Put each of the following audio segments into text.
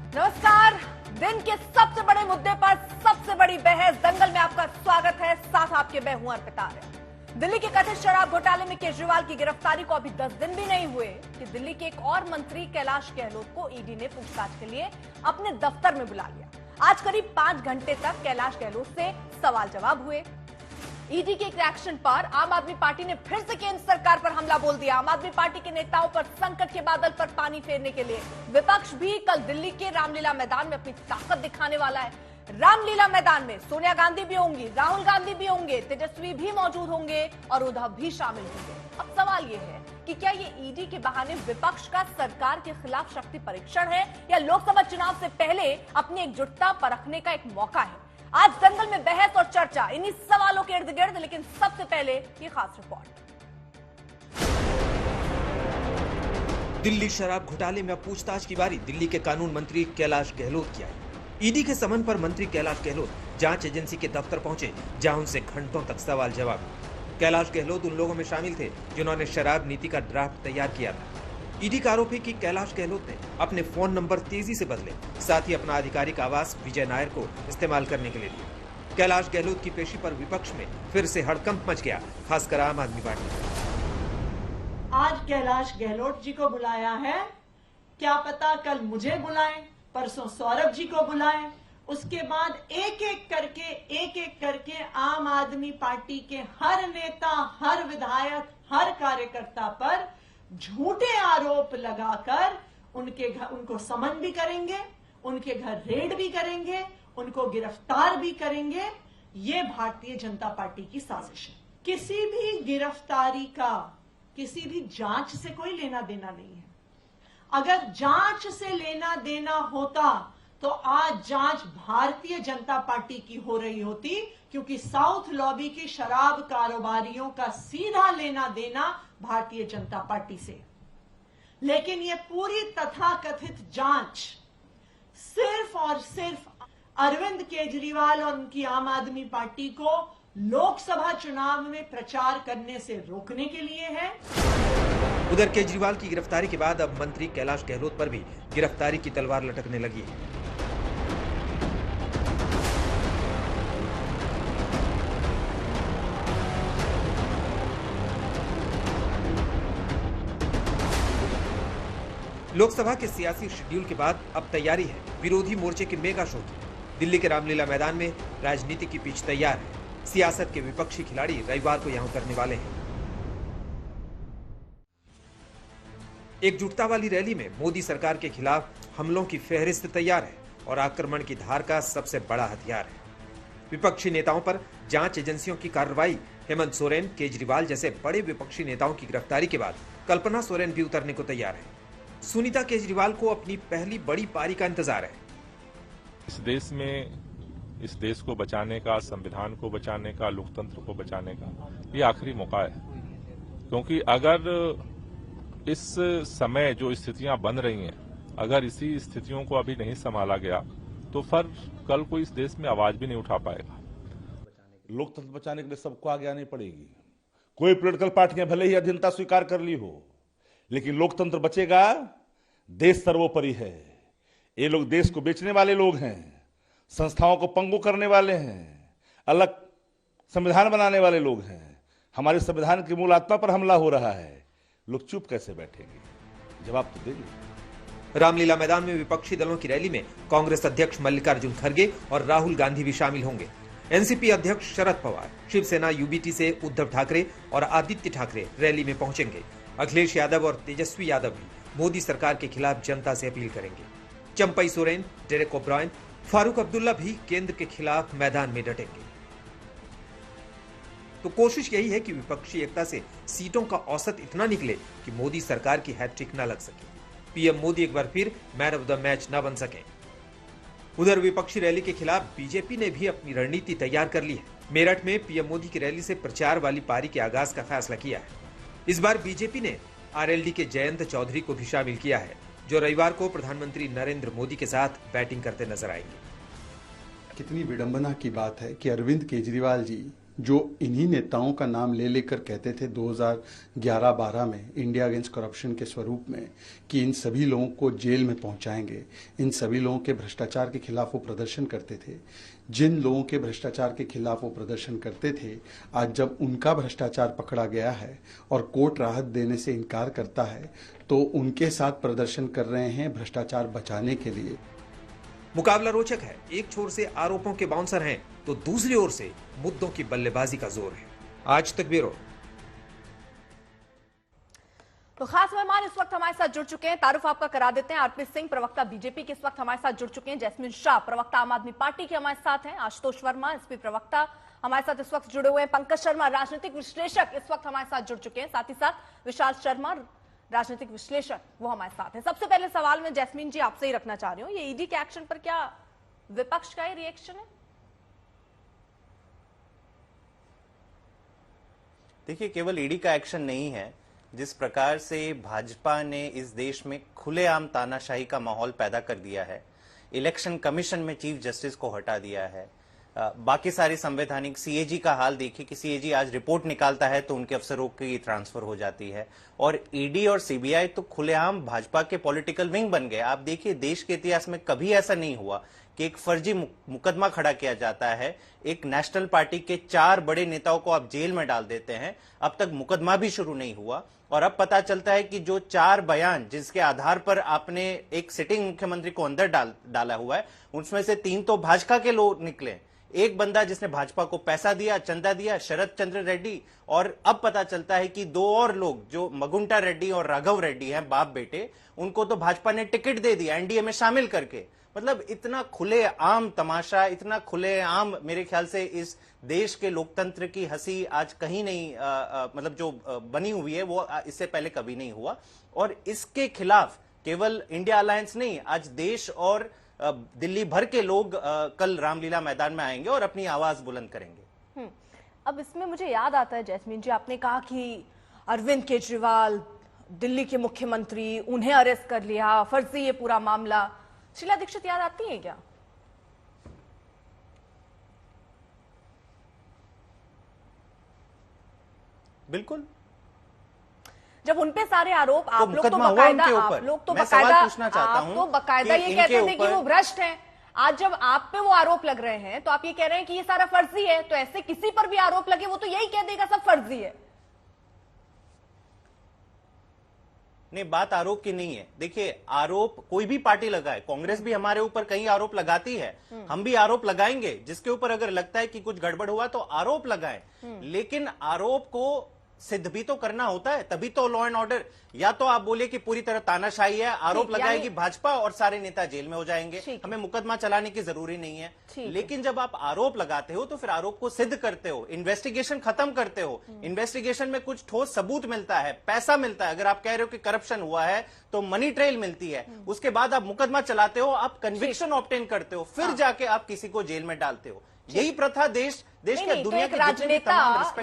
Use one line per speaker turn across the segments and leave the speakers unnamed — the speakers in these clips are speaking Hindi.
नमस्कार। दिन के सबसे बड़े मुद्दे पर सबसे बड़ी बहस दंगल में आपका स्वागत है। साथ आपके मैं हूं अर्पिता आर्य। दिल्ली के कथित शराब घोटाले में केजरीवाल की गिरफ्तारी को अभी 10 दिन भी नहीं हुए कि दिल्ली के एक और मंत्री कैलाश गहलोत को ईडी ने पूछताछ के लिए अपने दफ्तर में बुला लिया। आज करीब 5 घंटे तक कैलाश गहलोत से सवाल जवाब हुए। ईडी के एक रिएक्शन पर आम आदमी पार्टी ने फिर से केंद्र सरकार पर हमला बोल दिया। आम आदमी पार्टी के नेताओं पर संकट के बादल पर पानी फेरने के लिए विपक्ष भी कल दिल्ली के रामलीला मैदान में अपनी ताकत दिखाने वाला है। रामलीला मैदान में सोनिया गांधी भी होंगी, राहुल गांधी भी होंगे, तेजस्वी भी मौजूद होंगे और उद्धव भी शामिल होंगे। अब सवाल यह है कि क्या ये ईडी के बहाने विपक्ष का सरकार के खिलाफ शक्ति परीक्षण है या लोकसभा चुनाव से पहले अपनी एकजुटता परखने का एक मौका है। आज दंगल में बहस और चर्चा इन्हीं सवालों के इर्द गिर्द, लेकिन सबसे पहले ये खास रिपोर्ट।
दिल्ली शराब घोटाले में अब पूछताछ की बारी दिल्ली के कानून मंत्री कैलाश गहलोत की आई। ईडी के समन पर मंत्री कैलाश गहलोत जांच एजेंसी के दफ्तर पहुंचे, जहां उनसे घंटों तक सवाल जवाब। कैलाश गहलोत उन लोगों में शामिल थे जिन्होंने शराब नीति का ड्राफ्ट तैयार किया था। ईडी का आरोप है कि कैलाश गहलोत ने अपने फोन नंबर तेजी से बदले, साथ ही अपना आधिकारिक आवास विजय नायर को इस्तेमाल करने के लिए दिया। कैलाश गहलोत की पेशी पर विपक्ष में फिर से हड़कंप मच गया, खासकर आम आदमी पार्टी।
आज कैलाश गहलोत जी को बुलाया है, क्या पता कल मुझे बुलाएं, परसों सौरभ जी को बुलाएं, उसके बाद एक एक करके आम आदमी पार्टी के हर नेता, हर विधायक, हर कार्यकर्ता पर झूठे आरोप लगाकर उनको समन भी करेंगे, उनके घर रेड भी करेंगे, उनको गिरफ्तार भी करेंगे। ये भारतीय जनता पार्टी की साजिश है। किसी भी गिरफ्तारी का किसी भी जांच से कोई लेना देना नहीं है। अगर जांच से लेना देना होता तो आज जांच भारतीय जनता पार्टी की हो रही होती, क्योंकि साउथ लॉबी के शराब कारोबारियों का सीधा लेना देना भारतीय जनता पार्टी से। लेकिन यह पूरी तथाकथित जांच सिर्फ और सिर्फ अरविंद केजरीवाल और उनकी आम आदमी पार्टी को लोकसभा चुनाव में प्रचार करने से रोकने के लिए है।
उधर केजरीवाल की गिरफ्तारी के बाद अब मंत्री कैलाश गहलोत पर भी गिरफ्तारी की तलवार लटकने लगी है। लोकसभा के सियासी शेड्यूल के बाद अब तैयारी है विरोधी मोर्चे के मेगा शो की। दिल्ली के रामलीला मैदान में राजनीति की पिच तैयार है। सियासत के विपक्षी खिलाड़ी रविवार को यहां उतरने वाले हैं। एकजुटता वाली रैली में मोदी सरकार के खिलाफ हमलों की फेहरिस्त तैयार है और आक्रमण की धार का सबसे बड़ा हथियार है विपक्षी नेताओं पर जांच एजेंसियों की कार्रवाई। हेमंत सोरेन, केजरीवाल जैसे बड़े विपक्षी नेताओं की गिरफ्तारी के बाद कल्पना सोरेन भी उतरने को तैयार है। सुनीता केजरीवाल को अपनी पहली बड़ी पारी का इंतजार है।
इस देश को बचाने का, संविधान को बचाने का, लोकतंत्र को बचाने का ये आखिरी मौका है। क्योंकि अगर इस समय जो स्थितियां बन रही हैं, अगर इसी स्थितियों को अभी नहीं संभाला गया तो फिर कल कोई इस देश में आवाज भी नहीं उठा पाएगा।
लोकतंत्र बचाने के लिए सबको आगे आनी पड़ेगी। कोई पॉलिटिकल पार्टियां भले ही अधीनता स्वीकार कर ली हो, लेकिन लोकतंत्र बचेगा, देश सर्वोपरि है। ये लोग देश को बेचने वाले लोग हैं, संस्थाओं को पंगु करने वाले हैं, अलग संविधान बनाने वाले लोग हैं। हमारे संविधान की मूल आत्मा पर हमला हो रहा है। लोग चुप कैसे बैठेंगे? जवाब तो देंगे।
रामलीला मैदान में विपक्षी दलों की रैली में कांग्रेस अध्यक्ष मल्लिकार्जुन खड़गे और राहुल गांधी भी शामिल होंगे। एनसीपी अध्यक्ष शरद पवार, शिवसेना यूबीटी से उद्धव ठाकरे और आदित्य ठाकरे रैली में पहुंचेंगे। अखिलेश यादव और तेजस्वी यादव भी मोदी सरकार के खिलाफ जनता से अपील करेंगे। चंपई सोरेन, डेरेक ओब्रायन, फारूक अब्दुल्ला भी केंद्र के खिलाफ मैदान में डटेंगे। तो कोशिश यही है कि विपक्षी एकता से सीटों का औसत इतना निकले कि मोदी सरकार की हैट्रिक न लग सके, पीएम मोदी एक बार फिर मैन ऑफ द मैच न बन सके। उधर विपक्षी रैली के खिलाफ बीजेपी ने भी अपनी रणनीति तैयार कर ली है। मेरठ में पीएम मोदी की रैली से प्रचार वाली पारी के आगाज का फैसला किया है। इस बार बीजेपी ने आरएलडी के जयंत चौधरी को भी शामिल किया है, जो रविवार को प्रधानमंत्री नरेंद्र मोदी के साथ बैटिंग करते नजर आएंगे।
कितनी विडंबना की बात है कि अरविंद केजरीवाल जी जो इन्हीं नेताओं का नाम ले लेकर कहते थे 2011-12 में इंडिया अगेंस्ट करप्शन के स्वरूप में कि इन सभी लोगों को जेल में पहुंचाएंगे, इन सभी लोगों के भ्रष्टाचार के खिलाफ वो प्रदर्शन करते थे। जिन लोगों के भ्रष्टाचार के खिलाफ वो प्रदर्शन करते थे, आज जब उनका भ्रष्टाचार पकड़ा गया है और कोर्ट राहत देने से इनकार करता है, तो उनके साथ प्रदर्शन कर रहे हैं भ्रष्टाचार बचाने के लिए।
मुकाबला रोचक है। एक छोर से आरोपों के बाउंसर हैं तो दूसरी ओर से मुद्दों की बल्लेबाजी का जोर है। आज तक ब्यूरो।
तो खास मेहमान इस वक्त हमारे साथ जुड़ चुके हैं। तारुफ आपका करा देते हैं। आरपी सिंह, प्रवक्ता बीजेपी के, इस वक्त हमारे साथ जुड़ चुके हैं। जैस्मिन शाह, प्रवक्ता आम आदमी पार्टी के, हमारे साथ हैं। आशुतोष वर्मा, एसपी प्रवक्ता, हमारे साथ इस वक्त जुड़े हुए हैं। पंकज शर्मा, राजनीतिक विश्लेषक, इस वक्त हमारे साथ जुड़ चुके हैं। साथ ही साथ विशाल शर्मा, राजनीतिक विश्लेषक, वो हमारे साथ हैं। सबसे पहले सवाल मैं जैस्मिन जी आपसे ही रखना चाह रही हूँ, ये ईडी के एक्शन पर क्या विपक्ष का ही रिएक्शन है?
देखिए, केवल ईडी का एक्शन नहीं है। जिस प्रकार से भाजपा ने इस देश में खुलेआम तानाशाही का माहौल पैदा कर दिया है, इलेक्शन कमीशन में चीफ जस्टिस को हटा दिया है, बाकी सारी संवैधानिक, सीएजी का हाल देखिए कि सीएजी आज रिपोर्ट निकालता है तो उनके अफसरों की ट्रांसफर हो जाती है, और ईडी और सीबीआई तो खुलेआम भाजपा के पॉलिटिकल विंग बन गए। आप देखिए, देश के इतिहास में कभी ऐसा नहीं हुआ कि एक फर्जी मुकदमा खड़ा किया जाता है, एक नेशनल पार्टी के 4 बड़े नेताओं को आप जेल में डाल देते हैं, अब तक मुकदमा भी शुरू नहीं हुआ, और अब पता चलता है कि जो 4 बयान जिसके आधार पर आपने एक सिटिंग मुख्यमंत्री को अंदर डाला हुआ है, उसमें से 3 तो भाजपा के लोग निकले। एक बंदा जिसने भाजपा को पैसा दिया, चंदा दिया, शरद चंद्र रेड्डी, और अब पता चलता है कि 2 और लोग जो मगुंटा रेड्डी और राघव रेड्डी हैं, बाप बेटे, उनको तो भाजपा ने टिकट दे दिया एनडीए में शामिल करके। मतलब इतना खुलेआम तमाशा, इतना खुलेआम, मेरे ख्याल से इस देश के लोकतंत्र की हंसी आज कहीं नहीं, मतलब जो बनी हुई है वो इससे पहले कभी नहीं हुआ। और इसके खिलाफ केवल इंडिया अलायंस नहीं, आज देश और दिल्ली भर के लोग कल रामलीला मैदान में आएंगे और अपनी आवाज बुलंद करेंगे।
अब इसमें मुझे याद आता है जैस्मिन जी, आपने कहा कि अरविंद केजरीवाल दिल्ली के मुख्यमंत्री, उन्हें अरेस्ट कर लिया, फर्जी ये पूरा मामला। शीला दीक्षित याद आती है क्या?
बिल्कुल।
जब उनपे सारे आरोप,
तो
आप लोग तो
मुकदमा हुआ
बकायदा,
उनके
आप
ऊपर।
लोग तो
मैं सवाल
बकायदा,
पूछना चाहता हूं
आप तो बकायदा
कि
ये
इनके
कहते थे कि
ऊपर-
वो भ्रष्ट हैं। आज जब आप पे वो आरोप लग रहे हैं तो आप ये कह रहे हैं कि ये सारा फर्जी है, तो ऐसे किसी पर भी आरोप लगे वो तो यही कह देगा सब फर्जी है।
नहीं, बात आरोप की नहीं है। देखिए, आरोप कोई भी पार्टी लगाए, कांग्रेस भी हमारे ऊपर कई आरोप लगाती है, हम भी आरोप लगाएंगे। जिसके ऊपर अगर लगता है कि कुछ गड़बड़ हुआ तो आरोप लगाएं, लेकिन आरोप को सिद्ध भी तो करना होता है, तभी तो लॉ एंड ऑर्डर। या तो आप बोले कि पूरी तरह तानाशाही है, आरोप लगाएगी भाजपा और सारे नेता जेल में हो जाएंगे, हमें मुकदमा चलाने की जरूरी नहीं है। लेकिन जब आप आरोप लगाते हो तो फिर आरोप को सिद्ध करते हो, इन्वेस्टिगेशन खत्म करते हो, इन्वेस्टिगेशन में कुछ ठोस सबूत मिलता है, पैसा मिलता है। अगर आप कह रहे हो कि करप्शन हुआ है तो मनी ट्रेल मिलती है, उसके बाद आप मुकदमा चलाते हो, आप कन्विक्शन ऑब्टेन करते हो, फिर जाके आप किसी को जेल में डालते हो। यही प्रथा देश के दुनिया के
राजनेता,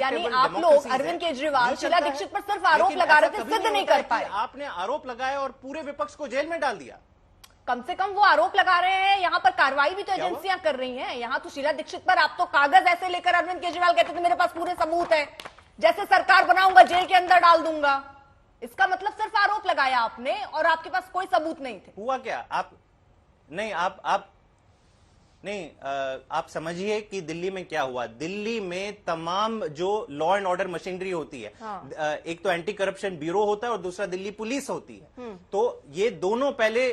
यानी आप लोग अरविंद केजरीवाल, शीला दीक्षित पर सिर्फ आरोप लगा रहे थे, सिद्ध नहीं कर पाए।
आपने आरोप लगाया और पूरे विपक्ष को जेल में डाल दिया।
कम से कम वो आरोप लगा रहे हैं, यहाँ पर कार्रवाई भी तो एजेंसियां कर रही हैं। यहाँ तो शीला दीक्षित पर आप तो कागज ऐसे लेकर अरविंद केजरीवाल कहते थे मेरे पास पूरे सबूत है, जैसे सरकार बनाऊंगा जेल के अंदर डाल दूंगा। इसका मतलब सिर्फ आरोप लगाया आपने और आपके पास कोई सबूत नहीं थे।
हुआ क्या? आप समझिए कि दिल्ली में क्या हुआ। दिल्ली में तमाम जो लॉ एंड ऑर्डर मशीनरी होती है, एक तो एंटी करप्शन ब्यूरो होता है और दूसरा दिल्ली पुलिस होती है। तो ये दोनों, पहले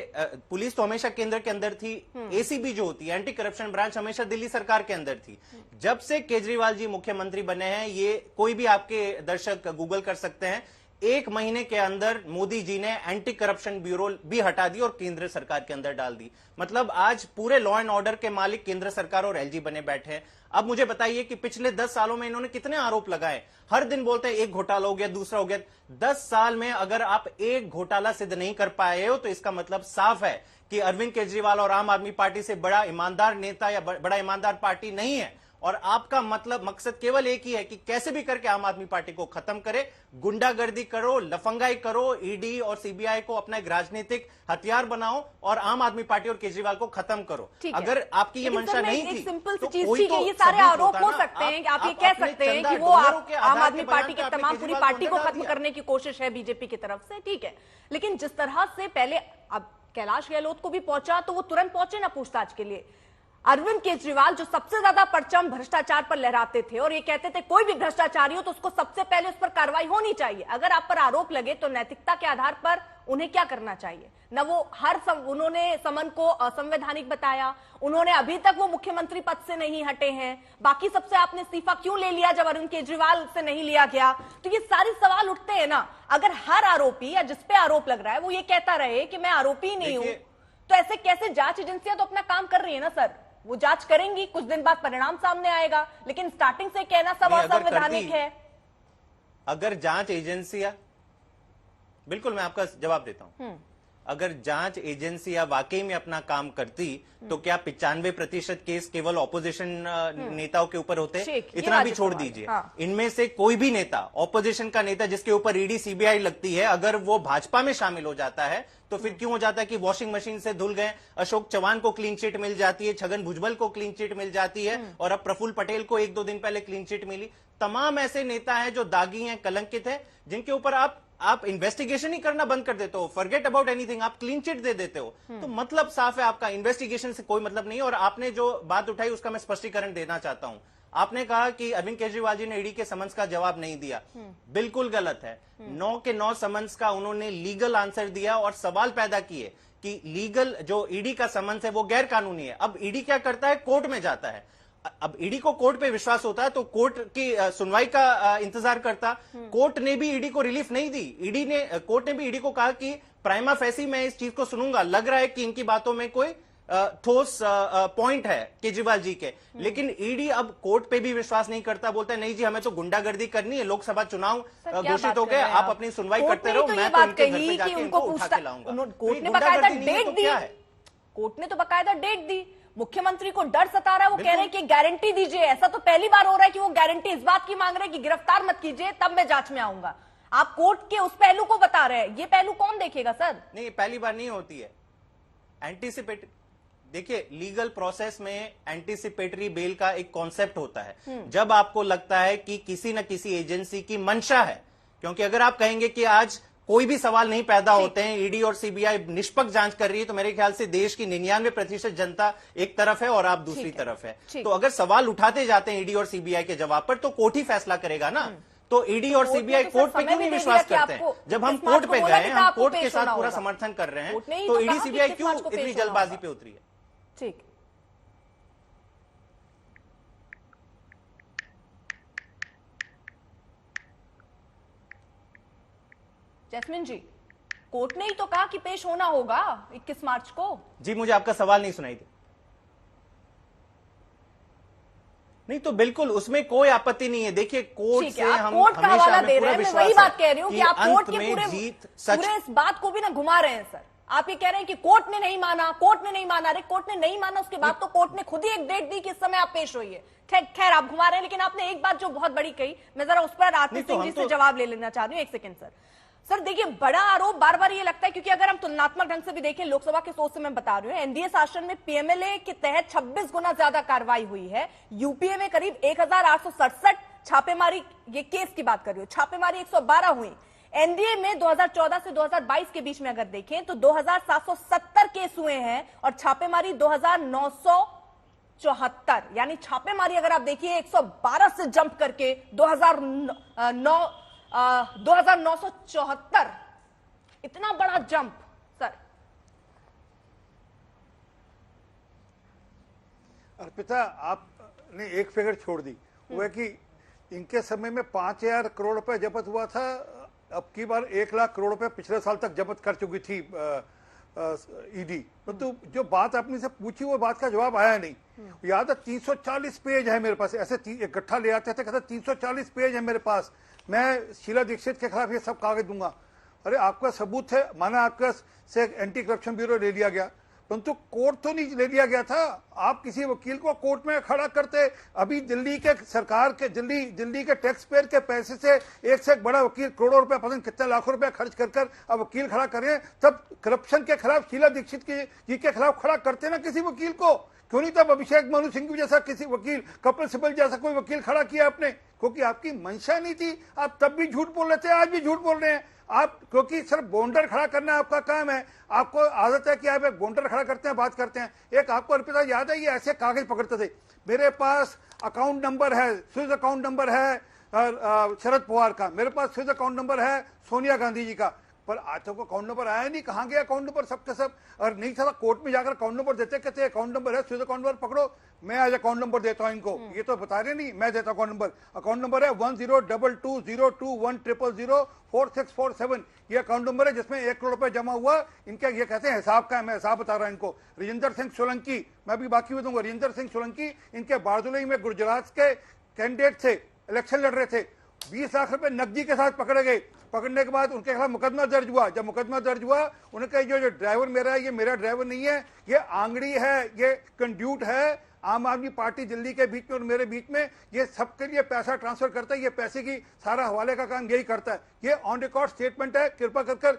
पुलिस तो हमेशा केंद्र के अंदर थी, एसीबी जो होती है एंटी करप्शन ब्रांच हमेशा दिल्ली सरकार के अंदर थी। जब से केजरीवाल जी मुख्यमंत्री बने हैं, ये कोई भी आपके दर्शक गूगल कर सकते हैं, 1 महीने के अंदर मोदी जी ने एंटी करप्शन ब्यूरो भी हटा दी और केंद्र सरकार के अंदर डाल दी। मतलब आज पूरे लॉ एंड ऑर्डर के मालिक केंद्र सरकार और एलजी बने बैठे हैं। अब मुझे बताइए कि पिछले 10 सालों में इन्होंने कितने आरोप लगाए? हर दिन बोलते हैं एक घोटाला हो गया, दूसरा हो गया। 10 साल में अगर आप एक घोटाला सिद्ध नहीं कर पाए हो तो इसका मतलब साफ है कि अरविंद केजरीवाल और आम आदमी पार्टी से बड़ा ईमानदार नेता या बड़ा ईमानदार पार्टी नहीं है। और आपका मकसद केवल एक ही है कि कैसे भी करके आम आदमी पार्टी को खत्म करे, गुंडागर्दी करो, लफंगाई करो, ईडी और सीबीआई को अपना एक राजनीतिक हथियार बनाओ और आम आदमी पार्टी और केजरीवाल को खत्म करो। अगर आपकी ये मंशा नहीं थी,
सिंपल सी
तो
चीज
कोई
ठीक है,
तो
ये सारे
सबूत
आरोप
होता
हो
ना।
सकते हैं कि आप ये
आप
कह
अपने
सकते हैं
चंदा
कि वो
डोनरों के
आम
आधार
आदमी
के
पार्टी
बयान
की
पे
तमाम
आपने
पूरी
केजरीवाल
पार्टी को
हटा
खत्म
दिया।
करने की कोशिश है बीजेपी की तरफ से, ठीक है, लेकिन जिस तरह से पहले अब कैलाश गहलोत को भी पहुंचा तो वो तुरंत पहुंचे ना पूछताछ के लिए। अरविंद केजरीवाल जो सबसे ज्यादा परचम भ्रष्टाचार पर लहराते थे और ये कहते थे कोई भी भ्रष्टाचारी हो तो उसको सबसे पहले उस पर कार्रवाई होनी चाहिए, अगर आप पर आरोप लगे तो नैतिकता के आधार पर उन्हें क्या करना चाहिए। न वो उन्होंने समन को असंवैधानिक बताया, उन्होंने अभी तक वो मुख्यमंत्री पद से नहीं हटे हैं, बाकी सबसे आपने इस्तीफा क्यों ले लिया जब अरविंद केजरीवाल से नहीं लिया गया। तो ये सारे सवाल उठते हैं ना, अगर हर आरोपी या जिसपे आरोप लग रहा है वो ये कहता रहे कि मैं आरोपी नहीं हूं, तो ऐसे कैसे? जांच एजेंसियां तो अपना काम कर रही है ना सर, वो जांच करेंगी, कुछ दिन बाद परिणाम सामने आएगा, लेकिन स्टार्टिंग से कहना सब असंवैधानिक है।
अगर जांच एजेंसियां, बिल्कुल मैं आपका जवाब देता हूं, अगर जांच एजेंसियां वाकई में अपना काम करती तो क्या 95% केस केवल ऑपोजिशन नेताओं के ऊपर होते? इतना भी छोड़ दीजिए, इनमें से कोई भी नेता, ऑपोजिशन का नेता जिसके ऊपर ईडी सीबीआई लगती है, अगर वो भाजपा में शामिल हो जाता है तो फिर क्यों हो जाता है कि वॉशिंग मशीन से धुल गए? अशोक चौहान को क्लीन चिट मिल जाती है, छगन भुजबल को क्लीन चिट मिल जाती है, और अब प्रफुल्ल पटेल को 1-2 दिन पहले क्लीन चिट मिली। तमाम ऐसे नेता हैं जो दागी हैं, कलंकित हैं, जिनके ऊपर आप इन्वेस्टिगेशन ही करना बंद कर देते हो, फॉरगेट अबाउट एनीथिंग, आप क्लीन चिट दे देते हो। तो मतलब साफ है, आपका इन्वेस्टिगेशन से कोई मतलब नहीं है। और आपने जो बात उठाई उसका मैं स्पष्टीकरण देना चाहता हूं। आपने कहा कि अरविंद केजरीवाल जी ने ईडी के समन्स का जवाब नहीं दिया, बिल्कुल गलत है। 9 के 9 समन्स का उन्होंने लीगल आंसर दिया और सवाल पैदा किए कि लीगल जो ईडी का समन्स है वो गैर कानूनी है। अब ईडी क्या करता है? कोर्ट में जाता है। अब ईडी को कोर्ट पे विश्वास होता है तो कोर्ट की सुनवाई का इंतजार करता। कोर्ट ने भी ईडी को रिलीफ नहीं दी। कोर्ट ने भी ईडी को कहा कि प्राइमा फेसी मैं इस चीज को सुनूंगा, लग रहा है कि इनकी बातों में कोई ठोस पॉइंट है केजरीवाल जी के, लेकिन ईडी अब कोर्ट पे भी विश्वास नहीं करता, बोलता है नहीं जी हमें तो गुंडागर्दी करनी है, लोकसभा चुनाव घोषित हो गए, आप अपनी सुनवाई करते रहो, मैं तो इनके घर पे जाके इनको उठा के लाऊंगा।
कोर्ट ने बकायदा डेट दी, कोर्ट ने तो बकायदा डेट दी। मुख्यमंत्री को डर सता रहा है, वो कह रहे हैं कि गारंटी दीजिए। ऐसा तो पहली बार हो रहा है कि वो गारंटी इस बात की मांग रहे हैं कि गिरफ्तार मत कीजिए तब मैं जांच में आऊंगा। आप कोर्ट के उस पहलू को बता रहे हैं, ये पहलू कौन देखेगा सर?
नहीं, पहली बार नहीं होती है। एंटीसिपेट देखिए, लीगल प्रोसेस में एंटीसिपेटरी बेल का एक कॉन्सेप्ट होता है। जब आपको लगता है कि किसी न किसी एजेंसी की मंशा है, क्योंकि अगर आप कहेंगे कि आज कोई भी सवाल नहीं पैदा होते हैं, ईडी और सीबीआई निष्पक्ष जांच कर रही है, तो मेरे ख्याल से देश की 99% जनता एक तरफ है और आप दूसरी तरफ है। तो अगर सवाल उठाते जाते हैं ईडी और सीबीआई के जवाब पर, तो कोर्ट ही फैसला करेगा ना। तो ईडी और सीबीआई कोर्ट पे क्यों नहीं विश्वास करते हैं? जब हम कोर्ट पे गए, हम कोर्ट के साथ पूरा समर्थन कर रहे हैं, तो ईडी सीबीआई क्यों इतनी जल्दबाजी पे उतरी है?
ठीक, जैस्मिन जी, कोर्ट ने ही तो कहा कि पेश होना होगा 21 मार्च को।
जी, मुझे आपका सवाल नहीं सुनाई दे। नहीं तो बिल्कुल उसमें कोई आपत्ति नहीं है। देखिए, कोर्ट से हम
कोर्ट का हवाला दे रहे हैं, मैं वही बात कह रही हूँ
कि
कि आप कोर्ट के
पूरे
इस बात को भी ना घुमा रहे हैं सर। आप ये कह रहे हैं कि कोर्ट ने नहीं माना, कोर्ट ने नहीं माना। अरे कोर्ट ने नहीं माना, उसके बाद तो कोर्ट ने खुद ही एक डेट दी कि इस समय आप पेश होइए। खैर आप घुमा रहे हैं, लेकिन आपने एक बात जो बहुत बड़ी कही, मैं जरा उस पर आरती सिंह जी से जवाब ले लेना चाह रही हूँ। एक सेकंड सर, देखिए, बड़ा आरोप बार बार ये लगता है, क्योंककि अगर हम तुलनात्मक ढंग से भी देखें, लोकसभा के सोच से मैं बता रही हूँ, एनडीए शासन में पीएमएलए के तहत 26 गुना ज्यादा कार्रवाई हुई है। यूपीए में करीब 1867 छापेमारी, ये केस की बात कर रही हूँ, छापेमारी 112 हुई। एनडीए में 2014 से 2022 के बीच में अगर देखें तो 2770 केस हुए हैं और छापेमारी 2974, यानी छापेमारी अगर आप देखिए 112 से जंप करके 2974, इतना बड़ा जंप सर।
अर्पिता, आपने एक फिगर छोड़ दी, वो है कि इनके समय में 5000 करोड़ रुपए जब्त हुआ था, अब की बार 1 लाख करोड़ रुपए पिछले साल तक जब्त कर चुकी थी ईडी। तो जो बात आपने से पूछी वो बात का जवाब आया नहीं। याद है 340 पेज है मेरे पास, ऐसे एक गट्ठा ले आते थे, कहते 340 पेज है मेरे पास, मैं शीला दीक्षित के खिलाफ ये सब कागज दूंगा। अरे आपका सबूत है, माना आपका से एंटी करप्शन ब्यूरो ले लिया गया, परंतु कोर्ट तो नहीं ले लिया गया था। आप किसी वकील को कोर्ट में खड़ा करते, अभी दिल्ली के सरकार के दिल्ली के टैक्स पेयर के पैसे से एक से एक बड़ा वकील करोड़ों रुपए, पता नहीं कितने लाखों रुपए खर्च कर अब वकील खड़ा करें, तब करप्शन के खिलाफ शीला दीक्षित जी के खिलाफ खड़ा करते ना किसी वकील को। क्यों नहीं तब अभिषेक मनु सिंघवी जैसा किसी वकील, कपिल सिब्बल जैसा कोई वकील खड़ा किया आपने? क्योंकि आपकी मंशा नहीं थी। आप तब भी झूठ बोल रहे थे, आज भी झूठ बोल रहे हैं आप, क्योंकि सिर्फ बॉन्डर खड़ा करना आपका काम है। आपको आदत है कि आप एक बॉन्डर खड़ा करते हैं, बात करते हैं। एक आपको अर्पिता याद है, ये ऐसे कागज पकड़ते थे, मेरे पास अकाउंट नंबर है, स्विस अकाउंट नंबर है शरद पवार का, मेरे पास स्विस अकाउंट नंबर है सोनिया गांधी जी का, पर आज तक अकाउंट नंबर आया नहीं। कहां गया अकाउंट नंबर सबके सब? और नहीं था कोर्ट में जाकर अकाउंट नंबर देते, कहते अकाउंट नंबर है, स्विस अकाउंट नंबर पकड़ो, मैं आज अकाउंट नंबर देता हूं इनको। ये तो बता रहे नहीं, मैं देता अकाउंट नंबर है 10220221004647। ये अकाउंट नंबर है जिसमें 1 करोड़ रुपए जमा हुआ। इनके ये कहते हैं हिसाब का है, मैं हिसाब बता रहा हूं इनको। राजेंद्र सिंह सोलंकी, मैं भी बाकी बताऊंगा, राजेंद्र सिंह सोलंकी इनके बारदोली में गुजरात के कैंडिडेट थे, इलेक्शन लड़ रहे थे, 20 लाख रुपए नकदी के साथ पकड़े गए। पकड़ने के बाद उनके खिलाफ मुकदमा दर्ज हुआ। जब मुकदमा दर्ज हुआ, उन्होंने कहा जो ड्राइवर मेरा है, ये मेरा ड्राइवर नहीं है, ये आंगड़ी है, ये कंड्यूट है आम आदमी पार्टी दिल्ली के बीच में और मेरे बीच में, ये सबके लिए पैसा ट्रांसफर करता है, ये पैसे की सारा हवाले का काम यही करता है। ये ऑन रिकॉर्ड स्टेटमेंट है। कृपा कर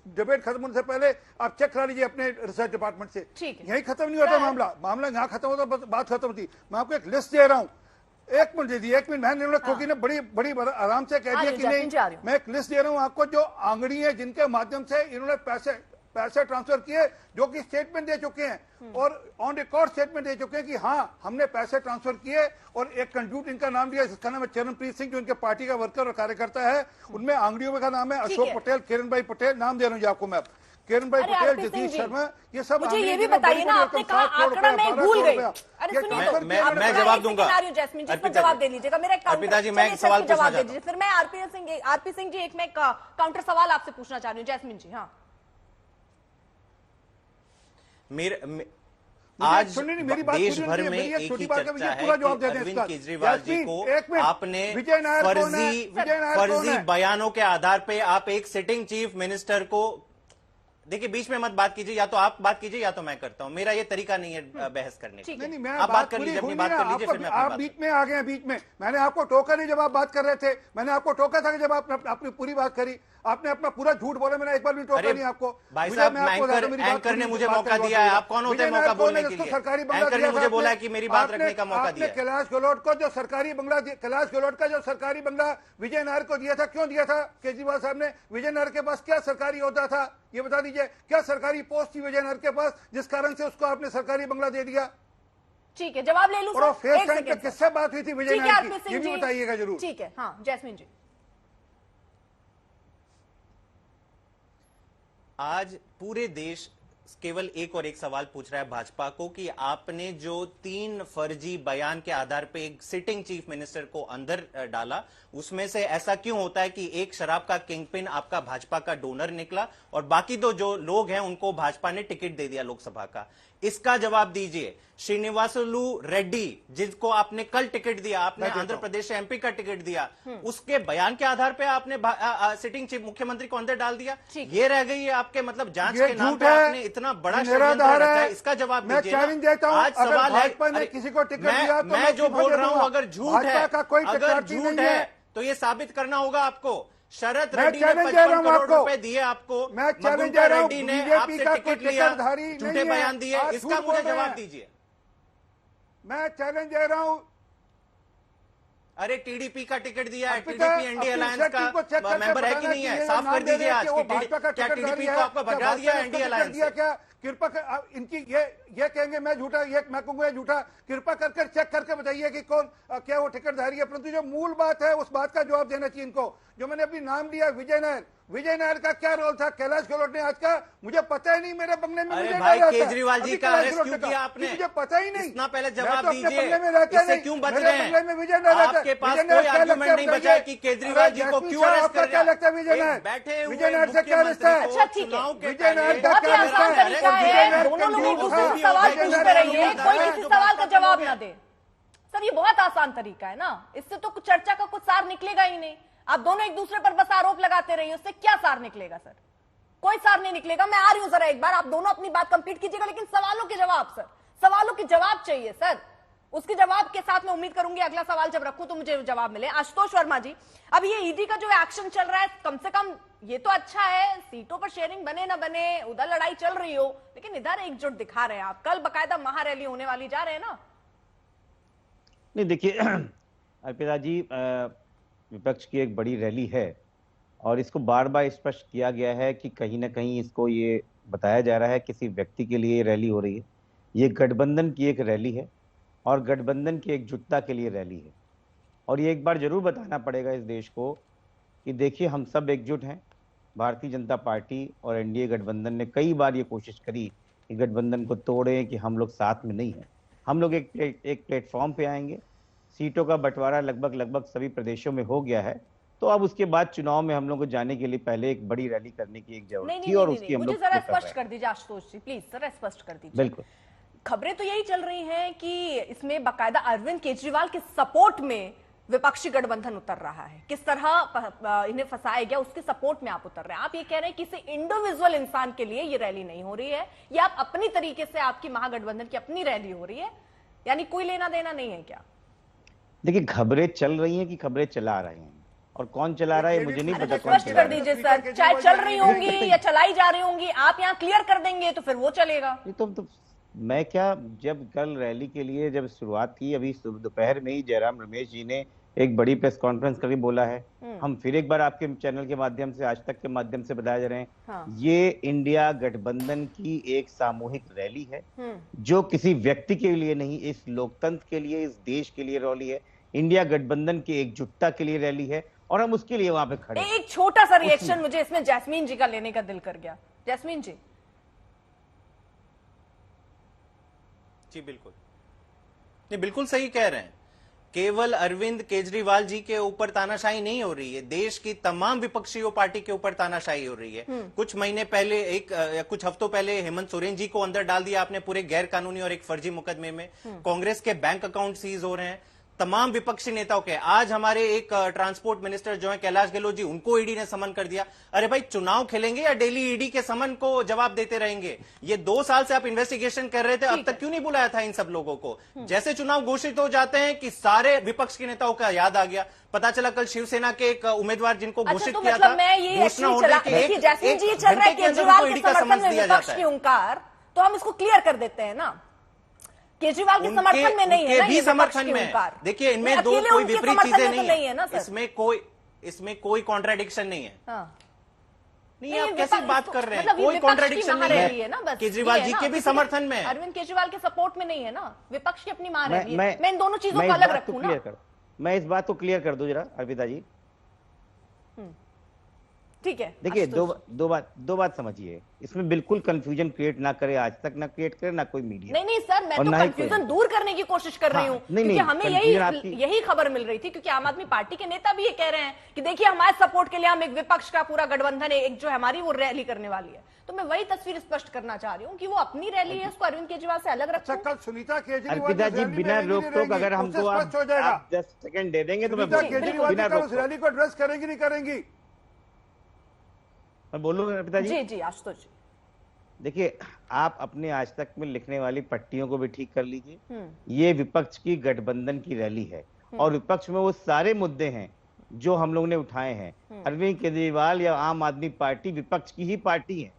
डिबेट खत्म होने से पहले आप चेक करा लीजिए अपने रिसर्च डिपार्टमेंट से। यही खत्म नहीं होता मामला यहाँ खत्म होता, बात खत्म होती। मैं आपको एक लिस्ट दे रहा हूँ, 1 मिनट दे दी, 1 मिनट। मैंने क्योंकि ने बड़ी आराम से कह दिया कि नहीं, मैं एक लिस्ट दे रहा हूं आपको, जो आंगड़ी है जिनके माध्यम से इन्होंने पैसे ट्रांसफर किए, जो कि स्टेटमेंट दे चुके हैं और ऑन रिकॉर्ड स्टेटमेंट दे चुके हैं कि हाँ हमने पैसे ट्रांसफर किए। और एक कंड्यूट इनका नाम लिया, जिसका नाम है चरणप्रीत सिंह, जो इनके पार्टी का वर्कर और कार्यकर्ता है। उनमें आंगड़ियों का नाम है अशोक पटेल, किरण भाई पटेल, नाम दे रहा हूँ आपको मैं, किरण भाई पटेल, जगदीश शर्मा, ये सब।
मुझे ये भी बताइए ना, आपने कहा आंकड़ा मैं भूल गई। अरे सुनिए, तो
मैं जवाब दूंगा,
जैस्मिन जी, जवाब दे लीजिएगा। मेरा
अर्पिता जी, मैं एक सवाल पूछना चाहता हूं।
फिर मैं आरपी सिंह जी, एक मैं काउंटर सवाल आपसे पूछना चाह रही हूँ। जैस्मिन जी, हाँ,
आज देश भर में एक ही चर्चा है कि अरविंद केजरीवाल जी को आपने फर्जी बयानों के आधार पे आप एक सिटिंग चीफ मिनिस्टर को, देखिए बीच में मत बात कीजिए, या तो आप बात कीजिए या तो मैं करता हूं, मेरा ये तरीका नहीं है बहस करने का।
नहीं,
आप बात कर लीजिए, अपनी बात कर लीजिए, फिर मैं
आप बीच में आ गए। बीच में मैंने आपको टोका नहीं जब आप बात कर रहे थे, मैंने आपको टोका था कि जब आप अपनी पूरी बात करी, आपने अपना पूरा झूठ बोला, मैंने एक बार भी टोका नहीं आपको।
भाई साहब, एंकर ने मुझे मौका दिया है, आप कौन होते हैं मौका बोलने के लिए? एंकर ने मुझे बोला कि मेरी बात रखने का मौका दिया।
कैलाश गहलोत को जो सरकारी बंगला, कैलाश गहलोत का जो सरकारी बंगला विजय नायर को दिया था, क्यों दिया था केजरीवाल साहब ने? विजय नायर के पास क्या सरकारी ओहदा था, ये बता दीजिए। क्या सरकारी पोस्ट थी विजय नायर के पास, जिस कारण से उसको आपने सरकारी बंगला दे दिया?
ठीक है, जवाब ले लूं।
और फेस टाइम पे किससे बात हुई थी विजय नायर की, ये भी बताइएगा जरूर।
ठीक है, हाँ जैस्मिन जी।
आज पूरे देश केवल एक और एक सवाल पूछ रहा है भाजपा को कि आपने जो 3 फर्जी बयान के आधार पे एक सिटिंग चीफ मिनिस्टर को अंदर डाला, उसमें से ऐसा क्यों होता है कि एक शराब का किंगपिन आपका भाजपा का डोनर निकला और बाकी दो जो लोग हैं उनको भाजपा ने टिकट दे दिया लोकसभा का? इसका जवाब दीजिए। श्रीनिवासलू रेड्डी, जिसको आपने कल टिकट दिया, आपने आंध्र प्रदेश से एमपी का टिकट दिया, उसके बयान के आधार पे आपने सिटिंग चीफ मुख्यमंत्री को अंदर डाल दिया। ये रह गई है आपके मतलब जांच के नाम पे आपने इतना बड़ा षड्यंत्र रखा है। इसका जवाब दीजिए। आज सवाल है,
किसी को टिकट दिया तो
मैं जो बोल रहा हूं अगर झूठ है, अगर झूठ है तो ये साबित करना होगा आपको। शरद रेड्डी ने 55 करोड़ रुपए दिए आपको, मधुकर रेड्डी ने आपसे टिकट लिया, झूठे बयान दिए, इसका मुझे जवाब दीजिए।
मैं चैलेंज दे रहा हूं।
अरे टीडीपी का टिकट दिया है, टीडीपी एनडीए अलायंस का मेंबर है कि नहीं है? साफ कर दीजिए आज क्या टीडीपी को आपको भगा दिया एनडीए अलायंस से?
क्या कृपा कर इनकी ये कहेंगे मैं झूठा, ये मैं कहूंगा झूठा। कृपा कर चेक करके बताइए कि कौन क्या वो टिकटधारी है। परंतु जो मूल बात है उस बात का जवाब देना चाहिए इनको। जो मैंने अभी नाम लिया विजय नायर का क्या रोल था कैलाश गहलोत ने? आज का मुझे पता ही नहीं, मेरे बंगले में
अरे भाई केजरीवाल जी का अरेस्ट क्यों किया आपने?
मुझे पता ही नहीं।
इतना पहले जवाब दीजिए, इससे क्यों बच गए हैं? आपके पास कोई आर्गुमेंट नहीं बचा है कि केजरीवाल जी को क्यों अरेस्ट कर रहे हैं? बैठे
विजय नायर से क्या रिश्ता है?
अच्छा ठीक है,
विजय नायर का क्या रिश्ता है?
दोनों लोग एक दूसरे से सवाल पूछते रहिए, कोई किसी सवाल का जवाब ना दे। सर ये बहुत आसान तरीका है ना, इससे तो कुछ चर्चा का कुछ सार निकलेगा ही नहीं। आप दोनों एक दूसरे पर बस आरोप लगाते रहिए, उससे क्या सार निकलेगा सर? कोई सार नहीं निकलेगा। मैं आ रही हूं जरा, एक बार आप दोनों अपनी बात कंप्लीट कीजिएगा, लेकिन सवालों के जवाब सर, सवालों के जवाब चाहिए सर। उसके जवाब के साथ मैं उम्मीद करूंगी अगला सवाल जब रखूं तो मुझे जवाब मिले। आशुतोष वर्मा जी, अब ये ईडी का जो एक्शन चल रहा है, कम से कम ये तो अच्छा है, सीटों पर शेयरिंग बने ना बने, उधर लड़ाई चल रही हो, लेकिन इधर एकजुट दिखा रहे हैं आप। कल बकायदा महारैली होने वाली जा रहे हैं ना?
नहीं देखिए अर्पिता जी, विपक्ष की एक बड़ी रैली है और इसको बार बार स्पष्ट किया गया है कि कहीं ना कहीं इसको ये बताया जा रहा है किसी व्यक्ति के लिए रैली हो रही है। ये गठबंधन की एक रैली है और गठबंधन की एकजुटता के लिए रैली है। और ये एक बार जरूर बताना पड़ेगा इस देश को कि देखिए हम सब एकजुट हैं। भारतीय जनता पार्टी और एनडीए गठबंधन ने कई बार ये कोशिश करी कि गठबंधन को तोड़ें, कि हम लोग साथ में नहीं हैं। हम लोग एक प्लेटफॉर्म पे आएंगे। सीटों का बंटवारा लगभग सभी प्रदेशों में हो गया है, तो अब उसके बाद चुनाव में हम लोग को जाने के लिए पहले एक बड़ी रैली करने की एक जरूरत थी और उसकी हम लोग
जरा स्पष्ट कर दीजिए आशुतोष जी, प्लीज जरा स्पष्ट कर दीजिए।
बिल्कुल,
खबरें तो यही चल रही हैं कि इसमें बाकायदा अरविंद केजरीवाल के सपोर्ट में विपक्षी गठबंधन उतर रहा है। किस तरह इन्हें फंसाया गया उसके सपोर्ट में आप उतर रहे हैं। आप ये कह रहे हैं किसी इंडिविजुअल इंसान के लिए ये रैली नहीं हो रही है, या आप अपनी तरीके से आपकी महागठबंधन की अपनी रैली हो रही है, यानी कोई लेना देना नहीं है क्या?
देखिए खबरें चल रही हैं कि खबरें चला रहे हैं, और कौन चला रहा है मुझे नहीं पता।
स्पष्ट कर दीजिए सर, चाहे चल रही होंगी या चलाई जा रही होंगी, आप यहाँ क्लियर कर देंगे तो फिर वो चलेगा।
तो मैं क्या, जब कल रैली के लिए जब शुरुआत की, अभी दोपहर में ही जयराम रमेश जी ने एक बड़ी प्रेस कॉन्फ्रेंस करके बोला है। हम फिर एक बार आपके चैनल के माध्यम से, आज तक के माध्यम से बताया जा रहे हैं, हाँ। ये इंडिया गठबंधन की एक सामूहिक रैली है जो किसी व्यक्ति के लिए नहीं, इस लोकतंत्र के लिए, इस देश के लिए रैली है। इंडिया गठबंधन की एकजुटता के लिए रैली है और हम उसके लिए वहां पे खड़े हैं।
एक छोटा सा रिएक्शन मुझे इसमें जैस्मीन जी का लेने का दिल कर गया। जैस्मीन जी।
जी बिल्कुल, नहीं बिल्कुल सही कह रहे हैं। केवल अरविंद केजरीवाल जी के ऊपर तानाशाही नहीं हो रही है, देश की तमाम विपक्षी पार्टी के ऊपर तानाशाही हो रही है। कुछ महीने पहले, कुछ हफ्तों पहले हेमंत सोरेन जी को अंदर डाल दिया आपने पूरे गैर कानूनी और एक फर्जी मुकदमे में। कांग्रेस के बैंक अकाउंट सीज हो रहे हैं तमाम विपक्षी नेताओं के। आज हमारे एक ट्रांसपोर्ट मिनिस्टर जो है कैलाश गहलोत जी, उनको ईडी ने समन कर दिया। अरे भाई, चुनाव खेलेंगे या डेली ईडी के समन को जवाब देते रहेंगे? ये 2 साल से आप इन्वेस्टिगेशन कर रहे थे, अब तक क्यों नहीं बुलाया था इन सब लोगों को? जैसे चुनाव घोषित हो जाते हैं कि सारे विपक्ष के नेताओं का याद आ गया। पता चला कल शिवसेना के एक उम्मीदवार जिनको घोषित किया था, घोषणा होने के एक घंटे के अंदर उनको ईडी का समन दिया जाता है।
तो हम इसको क्लियर कर देते हैं ना, केजरीवाल के समर्थन में नहीं है ना,
भी समर्थन में। देखिए इनमें दो कोई विपरीत चीजें नहीं है, इसमें कोई कॉन्ट्राडिक्शन नहीं है। नहीं, आप कैसी बात कर रहे हैं? कोई कॉन्ट्राडिक्शन नहीं है। केजरीवाल जी के भी समर्थन में,
अरविंद केजरीवाल के सपोर्ट में नहीं है ना, विपक्ष की अपनी महारैली है। मैं इन दोनों चीजों को अलग रखूं ना।
मैं इस बात को क्लियर कर दूं जरा अर्पिता जी।
ठीक है,
देखिए दो बात समझिए, इसमें बिल्कुल कंफ्यूजन क्रिएट ना करे, आज तक ना क्रिएट करे, ना कोई मीडिया।
नहीं सर, मैं तो कंफ्यूजन दूर करने की कोशिश कर रही हूँ, क्योंकि हमें यही खबर मिल रही थी, क्योंकि आम आदमी पार्टी के नेता भी ये कह रहे हैं कि देखिए हमारे सपोर्ट के लिए हम एक विपक्ष का पूरा गठबंधन है, एक जो हमारी वो रैली करने वाली है। तो मैं वही तस्वीर स्पष्ट करना चाह रही हूँ कि वो अपनी रैली है, उसको अरविंद केजरीवाल से अलग रखा।
कल सुनीता केजरीवाल
अर्पिता जी, बिना रोक टोक अगर हमको आप 10 सेकंड दे देंगे तो मैं
उस रैली को एड्रेस करेंगी नहीं करेंगी?
मैं बोलूंगा अर्पिता जी।
जी आशुतोष जी,
देखिए आप अपने आज तक में लिखने वाली पट्टियों को भी ठीक कर लीजिए। ये विपक्ष की गठबंधन की रैली है और विपक्ष में वो सारे मुद्दे हैं जो हम लोग ने उठाए हैं। अरविंद केजरीवाल या आम आदमी पार्टी विपक्ष की ही पार्टी है,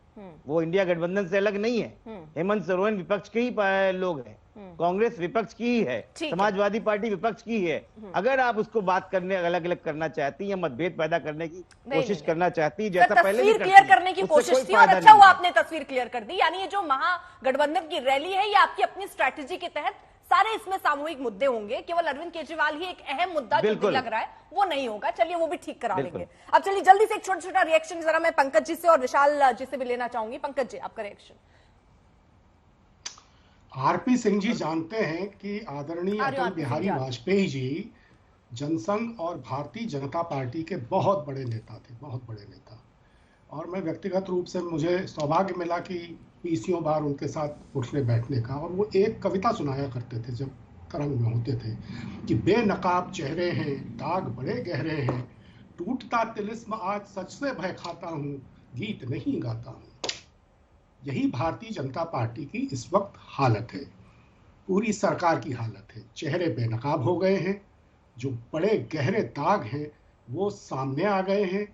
वो इंडिया गठबंधन से अलग नहीं है। हेमंत सोरेन विपक्ष के ही लोग हैं, कांग्रेस विपक्ष की ही है, समाजवादी पार्टी विपक्ष की है। अगर आप उसको बात करने अलग अलग करना चाहती है, मतभेद पैदा करने की कोशिश करना चाहती है, जैसा पहले भी
क्लियर करने की कोशिश थी, और अच्छा हुआ आपने तस्वीर क्लियर कर दी। यानी ये जो महागठबंधन की रैली है, ये आपकी अपनी स्ट्रैटेजी के तहत सारे इसमें सामूहिक मुद्दे होंगे, केवल अरविंद केजरीवाल ही एक अहम मुद्दा जो लग रहा है वो नहीं होगा। चलिए वो भी ठीक करा लेंगे। अब चलिए जल्दी से एक छोटा छोटा रिएक्शन जरा मैं पंकज जी से और विशाल जी से भी लेना चाहूंगी। पंकज जी, आपका रिएक्शन।
आरपी सिंह जी जानते हैं कि आदरणीय अटल बिहारी वाजपेयी जी जनसंघ और भारतीय जनता पार्टी के बहुत बड़े नेता थे, बहुत बड़े नेता। और मैं व्यक्तिगत रूप से, मुझे सौभाग्य मिला कि पीसियों बार उनके साथ उठने बैठने का, और वो एक कविता सुनाया करते थे जब तरंग में होते थे कि बेनकाब चेहरे हैं, दाग बड़े गहरे हैं, टूटता तिलिस्म आज सच से भय खाता हूँ, गीत नहीं गाता हूं। यही भारतीय जनता पार्टी की इस वक्त हालत है, पूरी सरकार की हालत है। चेहरे बेनकाब हो गए हैं, जो बड़े गहरे दाग हैं वो सामने आ गए हैं,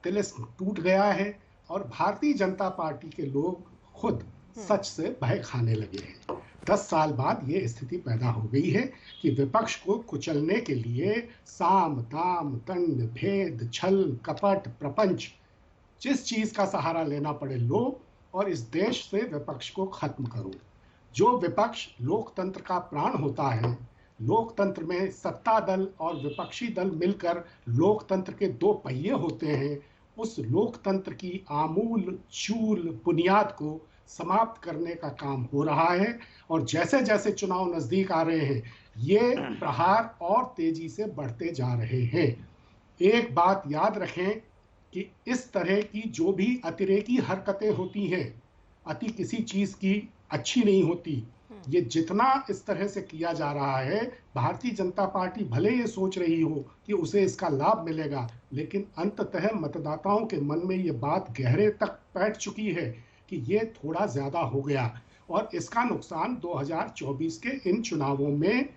तिलिस्म टूट गया है और भारतीय जनता पार्टी के लोग खुद सच से भय खाने लगे हैं। 10 साल बाद ये स्थिति पैदा हो गई है कि विपक्ष को कुचलने के लिए साम दाम दंड भेद छल कपट प्रपंच जिस चीज का सहारा लेना पड़े लो और इस देश से विपक्ष को खत्म करो। जो विपक्ष लोकतंत्र का प्राण होता है, लोकतंत्र में सत्ता दल और विपक्षी दल मिलकर लोकतंत्र के 2 पहिए होते हैं, उस लोकतंत्र की आमूल चूल बुनियाद को समाप्त करने का काम हो रहा है। और जैसे जैसे चुनाव नजदीक आ रहे हैं, ये प्रहार और तेजी से बढ़ते जा रहे हैं। एक बात याद रखें कि इस तरह की जो भी अतिरेकी हरकतें होती हैं, अति किसी चीज की अच्छी नहीं होती। ये जितना इस तरह से किया जा रहा है, भारतीय जनता पार्टी भले ये सोच रही हो कि उसे इसका लाभ मिलेगा, लेकिन अंततः मतदाताओं के मन में ये बात गहरे तक बैठ चुकी है कि ये थोड़ा ज्यादा हो गया और इसका नुकसान 2024 के इन चुनावों में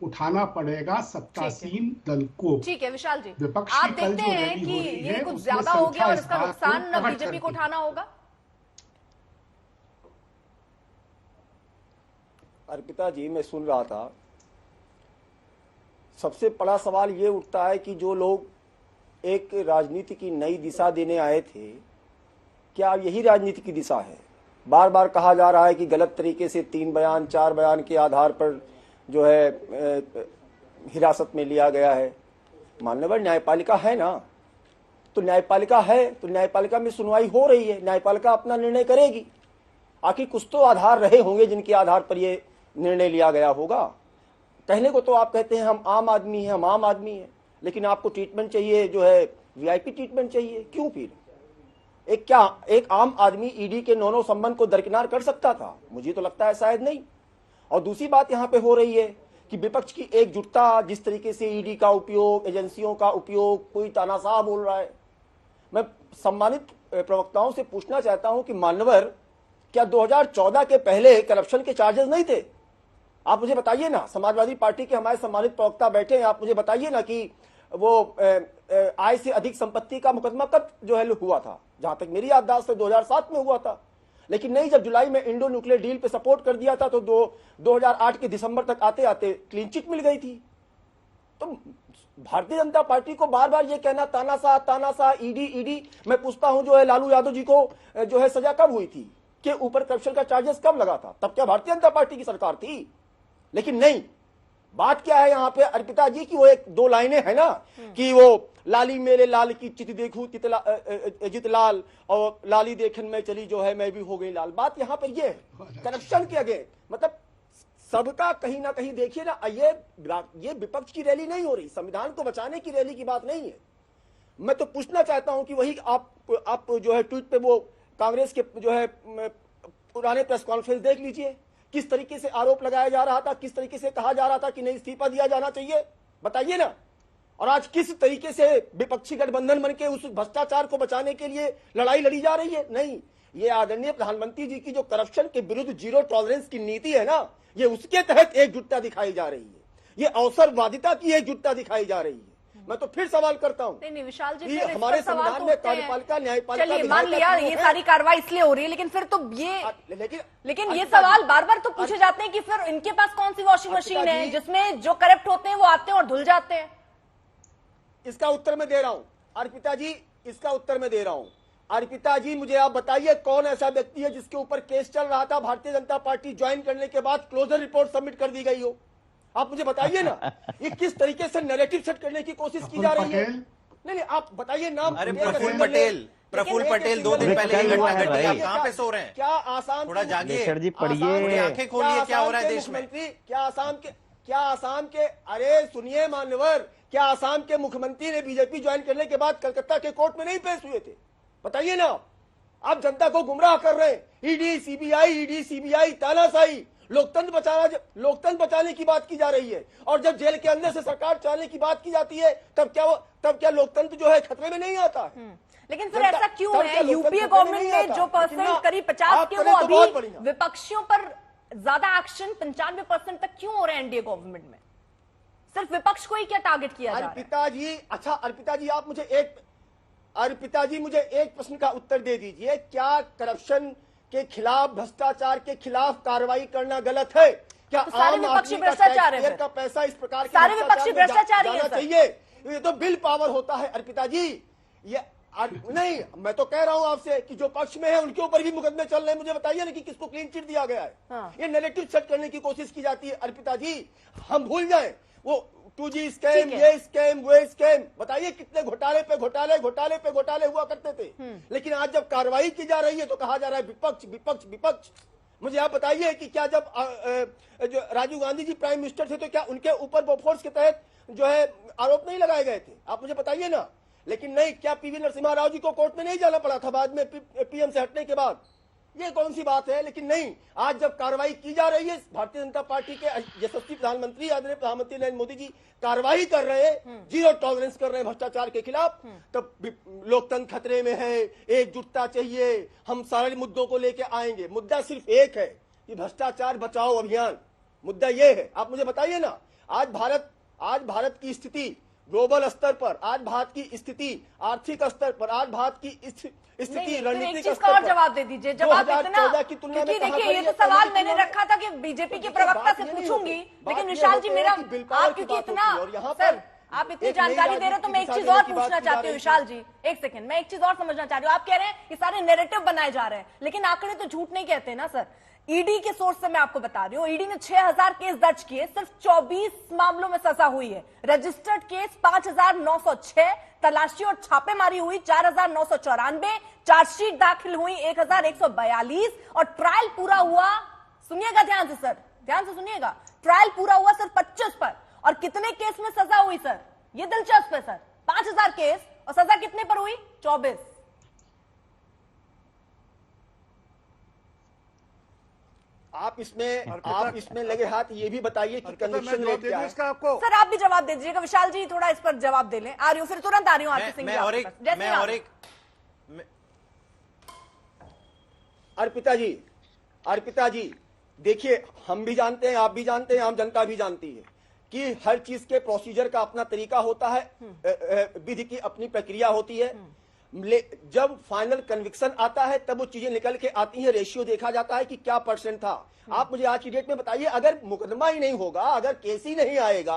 उठाना पड़ेगा सत्तासीन दल को।
ठीक है विशाल जी,
विपक्ष
आप देखते हैं कि ये कुछ ज्यादा हो गया और इसका नुकसान बीजेपी को उठाना होगा।
अर्पिता जी, मैं सुन रहा था, सबसे बड़ा सवाल ये उठता है कि जो लोग एक राजनीति की नई दिशा देने आए थे, क्या यही राजनीति की दिशा है? बार बार कहा जा रहा है कि गलत तरीके से 3 बयान 4 बयान के आधार पर जो है हिरासत में लिया गया है। मान्यवर न्यायपालिका है ना, तो न्यायपालिका है तो न्यायपालिका में सुनवाई हो रही है, न्यायपालिका अपना निर्णय करेगी। आखिर कुछ तो आधार रहे होंगे जिनके आधार पर ये निर्णय लिया गया होगा। कहने को तो आप कहते हैं हम आम आदमी हैं, हम आम आदमी हैं, लेकिन आपको ट्रीटमेंट चाहिए जो है वीआईपी ट्रीटमेंट चाहिए। क्यों? फिर एक आम आदमी ईडी के 9 संबंध को दरकिनार कर सकता था? मुझे तो लगता है शायद नहीं। और दूसरी बात यहाँ पे हो रही है कि विपक्ष की एकजुटता, जिस तरीके से ईडी का उपयोग, एजेंसियों का उपयोग, कोई तानाशाह बोल रहा है। मैं सम्मानित प्रवक्ताओं से पूछना चाहता हूं कि मान्यवर, क्या 2014 के पहले करप्शन के चार्जेस नहीं थे? आप मुझे बताइए ना, समाजवादी पार्टी के हमारे सम्मानित प्रवक्ता बैठे हैं, आप मुझे बताइए ना कि वो आय से अधिक संपत्ति का मुकदमा कब जो है हुआ था? जहां तक मेरी याददाश्त है 2007 में हुआ था। लेकिन नहीं, जब जुलाई में इंडो न्यूक्लियर डील पे सपोर्ट कर दिया था तो 2008 के दिसंबर तक आते आते क्लीन चिट मिल गई थी। तो भारतीय जनता पार्टी को बार बार ये कहना तानाशाह ईडी, मैं पूछता हूं जो है लालू यादव जी को जो है सजा कब हुई थी, के ऊपर करप्शन का चार्जेस कब लगा था? तब क्या भारतीय जनता पार्टी की सरकार थी? लेकिन नहीं, बात क्या है यहाँ पे अर्पिता जी की वो 1-2 लाइनें है ना कि वो लाली मेरे लाल की चित देखूं जित लाल और लाली देखन में चली जो है मैं भी हो गई लाल। बात यहाँ पर ये है करप्शन के अगेंस्ट, मतलब सबका कहीं ना कहीं देखिए ना, ये विपक्ष की रैली नहीं हो रही, संविधान को बचाने की रैली की बात नहीं है। मैं तो पूछना चाहता हूं कि वही आप जो है ट्वीट पे वो कांग्रेस के जो है पुराने प्रेस कॉन्फ्रेंस देख लीजिए, किस तरीके से आरोप लगाया जा रहा था, किस तरीके से कहा जा रहा था कि नहीं इस्तीफा दिया जाना चाहिए, बताइए ना। और आज किस तरीके से विपक्षी गठबंधन बन के उस भ्रष्टाचार को बचाने के लिए लड़ाई लड़ी जा रही है। नहीं, ये आदरणीय प्रधानमंत्री जी की जो करप्शन के विरुद्ध जीरो टॉलरेंस की नीति है ना, ये उसके तहत एकजुटता दिखाई जा रही है, ये अवसरवादिता की एकजुटता दिखाई जा रही है। मैं तो फिर सवाल करता हूँ,
नहीं विशाल जी,
हमारे संविधान में कार्यपालिका न्यायपालिका,
चलिए मान लिया ये सारी कार्रवाई इसलिए हो रही है, लेकिन फिर तो ये लेकिन ये सवाल बार बार तो पूछे जाते हैं कि फिर इनके पास कौन सी वॉशिंग मशीन है जिसमें जो करप्ट होते हैं वो आते हैं और धुल जाते हैं?
इसका उत्तर मैं दे रहा हूं अर्पिता जी, इसका उत्तर मैं दे रहा हूं। अर्पिता जी, मुझे आप बताइए कौन ऐसा व्यक्ति है जिसके ऊपर केस चल रहा था, भारतीय जनता पार्टी ज्वाइन करने के बाद क्लोजर रिपोर्ट सबमिट कर दी गई हो? आप मुझे बताइए ना, ये किस तरीके से नैरेटिव सेट करने की कोशिश की जा रही है? नहीं, आप बताइए नाम।
अरे प्रफुल्ल पटेल 2 दिन पहले घटना घटी, आप कहां पे सो रहे हैं?
क्या आसाम,
थोड़ा जागिए,
पढ़िए,
आंखें खोलिए, क्या हो रहा है देश में?
क्या आसाम के अरे सुनिए मान्यवर, क्या आसाम के मुख्यमंत्री ने बीजेपी ज्वाइन करने के बाद कलकत्ता के कोर्ट में नहीं पेश हुए थे? बताइए ना। आप जनता को गुमराह कर रहे हैं। ईडी सीबीआई तानाशाही, लोकतंत्र बचाने की बात की जा रही है, और जब जेल के अंदर से सरकार चलाने की बात की जाती है तब क्या लोकतंत्र जो है खतरे में नहीं आता?
लेकिन फिर ऐसा क्यों है यूपीए गवर्नमेंट में जो परसेंट करीब 50 के वो अभी विपक्षियों पर ज्यादा एक्शन 95% तक क्यों हो रहे हैं एनडीए गवर्नमेंट में? सिर्फ विपक्ष को ही क्या टारगेट किया जा रहा है?
अर्पिता जी, अच्छा अर्पिता जी आप मुझे एक प्रश्न का उत्तर दे दीजिए। क्या करप्शन के खिलाफ, भ्रष्टाचार के खिलाफ कार्रवाई करना गलत है? क्या
तो सारे विपक्षी भ्रष्टाचार है?
का पैसा इस प्रकार के
सारे विपक्षी भ्रष्टाचारी
जाना चाहिए? ये तो बिल पावर होता है अर्पिता जी। ये नहीं, मैं तो कह रहा हूं आपसे कि जो पक्ष में है उनके ऊपर भी मुकदमे चल रहे हैं। मुझे बताइए ना कि किसको क्लीन चिट दिया गया है।
हाँ।
ये नैरेटिव सेट करने की कोशिश की जाती है अर्पिता जी। हम भूल जाए वो 2G स्कैम, ये स्कैम, वो स्कैम, बताइए कितने घोटाले पे घोटाले हुआ करते थे। लेकिन आज जब कार्रवाई की जा रही है तो कहा जा रहा है विपक्ष विपक्ष विपक्ष। मुझे आप बताइए कि क्या जब जो राजीव गांधी जी प्राइम मिनिस्टर थे तो क्या उनके ऊपर बोफोर्स के तहत जो है आरोप नहीं लगाए गए थे? आप मुझे बताइए ना। लेकिन नहीं, क्या पीवी नरसिम्हा राव जी को कोर्ट में नहीं जाना पड़ा था बाद में पीएम से हटने के बाद? ये कौन सी बात है? लेकिन नहीं, आज जब कार्रवाई की जा रही है, भारतीय जनता पार्टी के यशस्वी प्रधानमंत्री आदरणीय प्रधानमंत्री नरेंद्र मोदी जी कार्रवाई कर रहे हैं, जीरो टॉलरेंस कर रहे हैं भ्रष्टाचार के खिलाफ, तब लोकतंत्र खतरे में है। एकजुटता चाहिए, हम सारे मुद्दों को लेकर आएंगे। मुद्दा सिर्फ एक है कि भ्रष्टाचार बचाओ अभियान, मुद्दा ये है। आप मुझे बताइए ना, आज भारत की स्थिति ग्लोबल स्तर पर, आज भारत की स्थिति आर्थिक स्तर पर, आज भारत की स्थिति रणनीतिक स्तर पर,
और जवाब दे दीजिए। जब आप इतना,
की तुलना में
देखिए ये तो सवाल मैंने रखा था कि बीजेपी के प्रवक्ता से पूछूंगी, लेकिन विशाल जी मेरा, आप क्योंकि इतना सर आप इतनी जानकारी दे रहे हो तो मैं एक चीज और पूछना चाहती हूँ विशाल जी, एक सेकंड, मैं एक चीज और समझना चाह रही हूँ। आप कह रहे हैं कि सारे नैरेटिव बनाए जा रहे हैं, लेकिन आंकड़े तो झूठ नहीं कहते ना सर। ईडी के सोर्स से मैं आपको बता रही हूँ, ईडी ने 6000 केस दर्ज किए, सिर्फ 24 मामलों में सजा हुई है। रजिस्टर्ड केस 5906, तलाशी और छापेमारी हुई 4994, चार्जशीट दाखिल हुई 1142 और ट्रायल पूरा हुआ, सुनिएगा ध्यान से सर, ध्यान से सुनिएगा, ट्रायल पूरा हुआ सर 25 पर। और कितने केस में सजा हुई सर? ये दिलचस्प है सर, 5000 केस और सजा कितने पर हुई? 24।
आप इसमें लगे हाथ ये भी बताइए कि कन्विक्शन रेट क्या है?
आपको
सर आप भी जवाब दे दीजिएगा। विशाल जी थोड़ा इस पर जवाब दे लें। आ रही हूँ, फिर तुरंत आ रही हूँ आरपी सिंह जी।
अर्पिता जी देखिए, हम भी जानते हैं, आप भी जानते हैं, आम जनता भी जानती है कि हर चीज के प्रोसीजर का अपना तरीका होता है, विधि की अपनी प्रक्रिया होती है। जब फाइनल कन्विक्शन आता है तब वो चीजें निकल के आती हैं, रेशियो देखा जाता है कि क्या परसेंट था। आप मुझे आज की डेट में बताइए, अगर मुकदमा ही नहीं होगा, अगर केस ही नहीं आएगा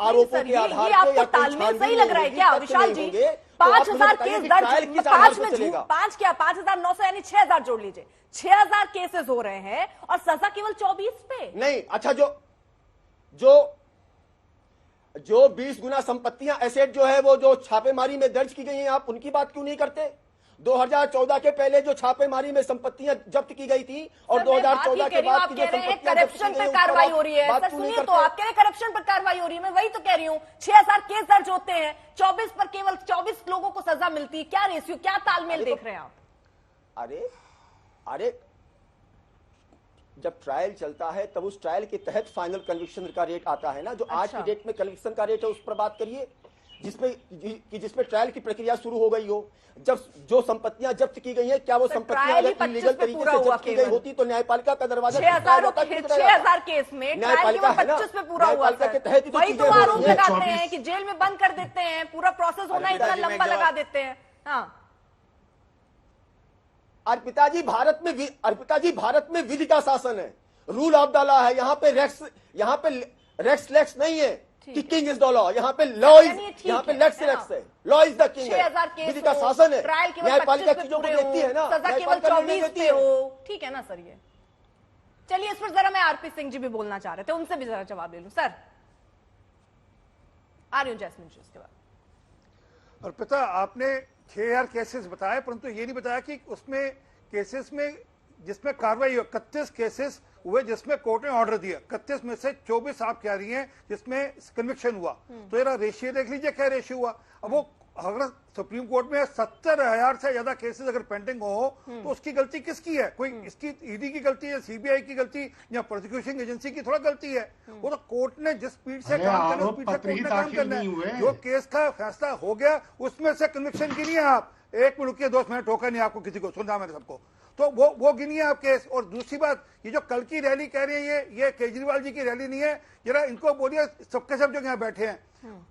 आरोपों के आधार पर, या
तालमेल सही लग रहा है क्या विशाल जी? 5000 केस दर्ज, 5,900 यानी 6000 जोड़ लीजिए, 6000 केसेस हो रहे हैं और सजा केवल 24 पे।
नहीं, अच्छा जो 20 गुना संपत्तियां एसेट जो है वो जो छापेमारी में दर्ज की गई हैं, आप उनकी बात क्यों नहीं करते? 2014 के पहले जो छापेमारी में संपत्तियां जब्त की गई थी और 2014 के बाद की जो संपत्तियां
करप्शन पर कार्रवाई हो रही है। सर सुनिए तो, आप कह रहे करप्शन पर कार्रवाई हो रही है, मैं वही तो कह रही हूँ। 6000 केस दर्ज होते हैं, 24 पर केवल 24 लोगों को सजा मिलती है। क्या रेशियो, क्या तालमेल देख रहे हैं आप?
अरे जब ट्रायल चलता है तब उस ट्रायल के तहत फाइनल कन्विक्शन का रेट आता है ना। जो आज की डेट में कन्विक्शन का रेट है उस पर बात करिए, जिसमें ट्रायल की प्रक्रिया शुरू हो गई हो। जब जो संपत्तियां जब्त की गई हैं, क्या वो संपत्तियां अगर इलीगल तरीके से जब्त की गई होती तो न्यायपालिका का दरवाजा
6000 केस में न्यायपालिका 25 पे पूरा हुआ के तहत वही तो आरोप लगाते हैं कि जेल में बंद कर देते हैं, पूरा प्रोसेस होना इतना लंबा लगा देते हैं। हाँ
अर्पिता जी, भारत में विधि का शासन है, रूल ऑफ द लॉ है। यहाँ पे रेक्स लेक्स नहीं है कि किंग इज द लॉ, यहाँ पे लॉ इज, यहाँ पे लेक्स है, लॉ इज द किंग है, विधि का शासन है। न्यायपालिका चीजों को देखती है ना,
सजा केवल 24 पे हो, ठीक है ना सर? ये चलिए, इस पर जरा मैं आरपी सिंह जी भी बोलना चाह रहे थे, उनसे भी जरा जवाब ले लूं। सर आ रही हूं जैस्मिन जी उसके बाद।
अर्पिता, आपने 6000 केसेस बताए, परंतु ये नहीं बताया कि उसमें केसेस में जिसमें कार्रवाई हुई, 31 केसेस हुए जिसमें कोर्ट ने ऑर्डर दिया, 31 में से 24 आप कह रही हैं जिसमें कन्विक्शन हुआ। तो जरा रेशियो देख लीजिए, क्या रेशियो हुआ। अब वो अगर सुप्रीम कोर्ट में 70,000 से ज्यादा केसेस अगर पेंडिंग हो तो उसकी गलती किसकी है? कोई इसकी ईडी की गलती है, सीबीआई की गलती या प्रोसिक्यूशन एजेंसी की थोड़ा गलती है? वो तो कोर्ट ने जिस स्पीड से काम करना है, स्पीड से कोर्ट ने काम करना है। जो केस का फैसला हो गया उसमें से कन्विक्शन गिनिए आप, एक मिनट के दोस्त, मैंने ठोका नहीं आपको, किसी को सुना मैंने सबको। तो वो गिनिए आप केस। और दूसरी बात, ये जो कल की रैली कह रहे हैं, ये केजरीवाल जी की रैली नहीं है। जरा इनको बोलिए सबके सब जो यहाँ बैठे हैं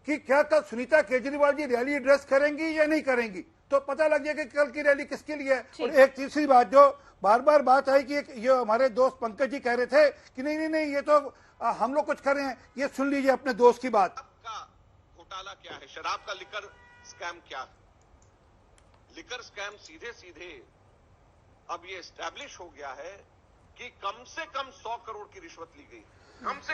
कि क्या कल सुनीता केजरीवाल जी रैली एड्रेस करेंगी या नहीं करेंगी, तो पता लग जाएगा कि कल की रैली किसके लिए है। और एक तीसरी बात जो बार बार बात आई कि ये हमारे दोस्त पंकज जी कह रहे थे कि नहीं ये तो हम लोग कुछ कर रहे हैं, ये सुन लीजिए अपने दोस्त की बात।
घोटाला क्या है, शराब का लिकर स्कैम क्या है? लिकर स्कैम सीधे सीधे अब ये एस्टैब्लिश हो गया है कि कम से कम 100 करोड़ की रिश्वत ली गई। कम से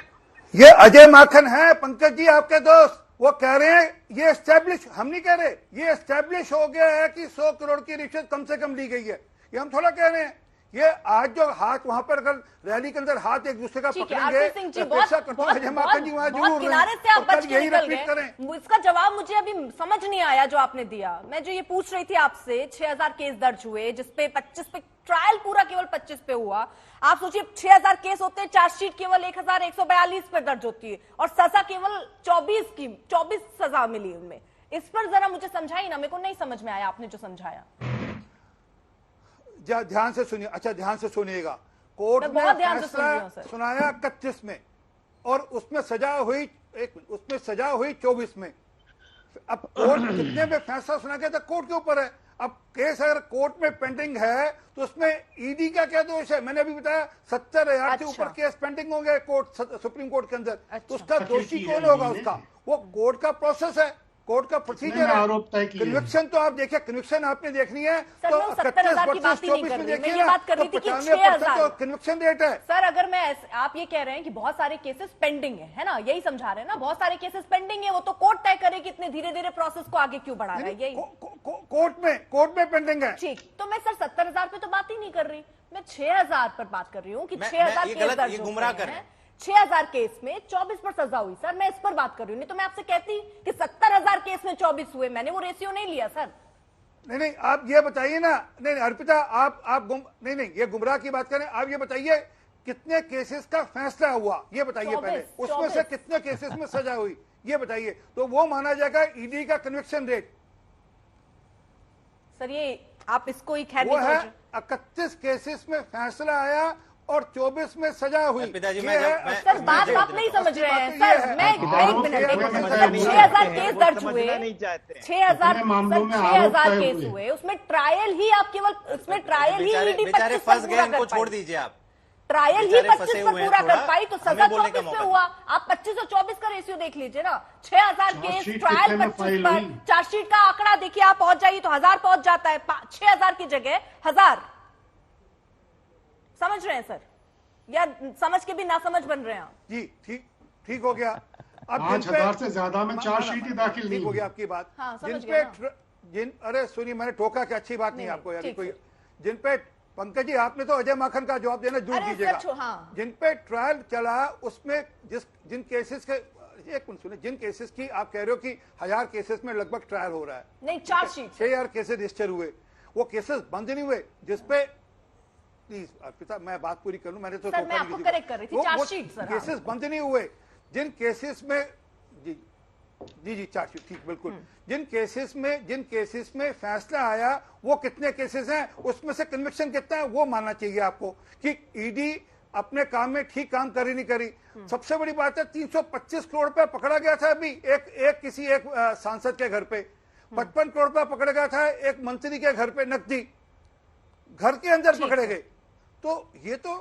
ये अजय माखन है पंकज जी आपके दोस्त, वो कह रहे हैं ये एस्टैब्लिश, हम नहीं कह रहे, ये एस्टैब्लिश हो गया है कि 100 करोड़ की रिश्वत कम से कम ली गई है। ये हम थोड़ा कह रहे हैं। ये आज जो हाथ वहां पर अगर रैली के अंदर हाथ एक दूसरे का पकड़ेंगे,
किनारे से आप बच के निकल गए। इसका जवाब मुझे अभी समझ नहीं आया जो आपने दिया। मैं जो ये पूछ रही थी आपसे, 6000 केस दर्ज हुए जिसपे 25 पे ट्रायल पूरा केवल 25 पे हुआ। आप सोचिए 6000 केस होते हैं, चार्जशीट केवल 1142 पे दर्ज होती है और सजा केवल 24 सजा मिली उनमें। इस पर जरा मुझे समझाइए ना, मेरे को नहीं समझ में आया आपने जो समझाया।
ध्यान से सुनिए, अच्छा ध्यान से सुनिएगा। कोर्ट ने फैसला सुनाया 31 में और उसमें सजा हुई 24 में। अब कोर्ट कितने में फैसला सुना गया था कोर्ट के ऊपर है। अब केस अगर कोर्ट में पेंडिंग है तो उसमें ईडी का क्या दोष है? मैंने अभी बताया 70,000 से ऊपर केस पेंडिंग होंगे सुप्रीम कोर्ट के अंदर। तो उसका दोषी कौन होगा? उसका वो कोर्ट का प्रोसेस है, कोर्ट का प्रोसीजर है।
आरोप तय किया।
कन्विक्शन तो आप देखिए, कन्विक्शन आपने देखनी है तो
70,000 की बात ही नहीं कर रही, मैं ये बात कर रही थी कि 6000
कन्विक्शन रेट है।
सर अगर मैं आप ये कह रहे हैं कि बहुत सारे केसेस पेंडिंग है ना, यही समझा रहे हैं ना, बहुत सारे केसेस पेंडिंग है, वो तो कोर्ट तय करे कि इतने धीरे धीरे प्रोसेस को आगे क्यों बढ़ा रहा है। यही
कोर्ट में पेंडिंग है।
ठीक, तो मैं सर 70,000 पे तो बात ही नहीं कर रही, मैं 6000 पर बात कर रही हूँ कि 6000 केस दर्ज गुमराह कर रहे हैं। 6000 केस में 24 पर सजा हुई सर, मैं इस पर बात कर रही हूँ। नहीं तो मैं आपसे कहती कि 70,000 केस में 24 हुए, मैंने वो रेशियो नहीं लिया सर।
नहीं आप ये बताइए ना। नहीं अर्पिता, आप नहीं ये गुमराह की बात करें। आप ये बताइए कितने केसेस का फैसला हुआ, ये बताइए पहले। उसमें से कितने केसेस में सजा हुई ये बताइए, तो वो माना जाएगा ईडी का कन्विक्शन रेट।
सर ये आप इसको ही खैर
वो है 31 केसेस में फैसला आया और 24 में सजा हुई।
सर बात आप नहीं समझ रहे हैं सर। मैं 1 मिनट 6000 केस दर्ज हुए, 6000 केस हुए, उसमें ट्रायल ही आप केवल उसमें ट्रायल ही ईडी 25
फंस गए, इनको छोड़ दीजिए आप।
ट्रायल ही 25 पर पूरा कर पाई तो सजा 24 पे हुआ। आप 25 और 24 का रेशियो देख लीजिए ना। 6000 केस, ट्रायल 25 पर, चार्जशीट का आंकड़ा देखिए, आप पहुंच जाइए तो 1000 पहुंच जाता है। 6000 की जगह 1000। समझ रहे हैं सर, या समझ के भी ना समझ बन रहे हैं आप?
जी ठीक हो गया। अब
5,000 से ज्यादा में चार्जशीट ही दाखिल नहीं
हो गया आपकी बात।
हाँ,
अरे सुनिए, मैंने टोका कि अच्छी बात नहीं आपको यार कोई। जिन पे पंकज जी आपने तो अजय माखन का जवाब देना जरूर दीजिएगा।
हाँ।
जिन पे ट्रायल चला उसमें जिन केसेस के, एक मिनट सुनिए, जिन केसेस की आप कह रहे हो कि 1000 केसेस में लगभग ट्रायल हो रहा है,
नहीं चार्जशीट
6000 केसेस रजिस्टर हुए, वो केसेस बंद नहीं हुए। जिसपे प्लीज अर्पिता मैं बात पूरी कर लूं, मैंने तो
सर मैं आपको करेक्ट कर रही थी। चार्जशीट सर
केसेस बंद नहीं हुए। जिन केसेस में जी चार्जशीट ठीक बिल्कुल। जिन केसेस में फैसला आया वो कितने केसेस हैं, उसमें से कन्विक्शन कितना है वो मानना चाहिए आपको कि ईडी अपने काम में ठीक काम करी नहीं करी। सबसे बड़ी बात है 325 करोड़ रुपए पकड़ा गया था अभी किसी एक सांसद के घर पे। 55 करोड़ रुपए पकड़ा गया था एक मंत्री के घर पे, नकदी घर के अंदर पकड़े गए। तो ये तो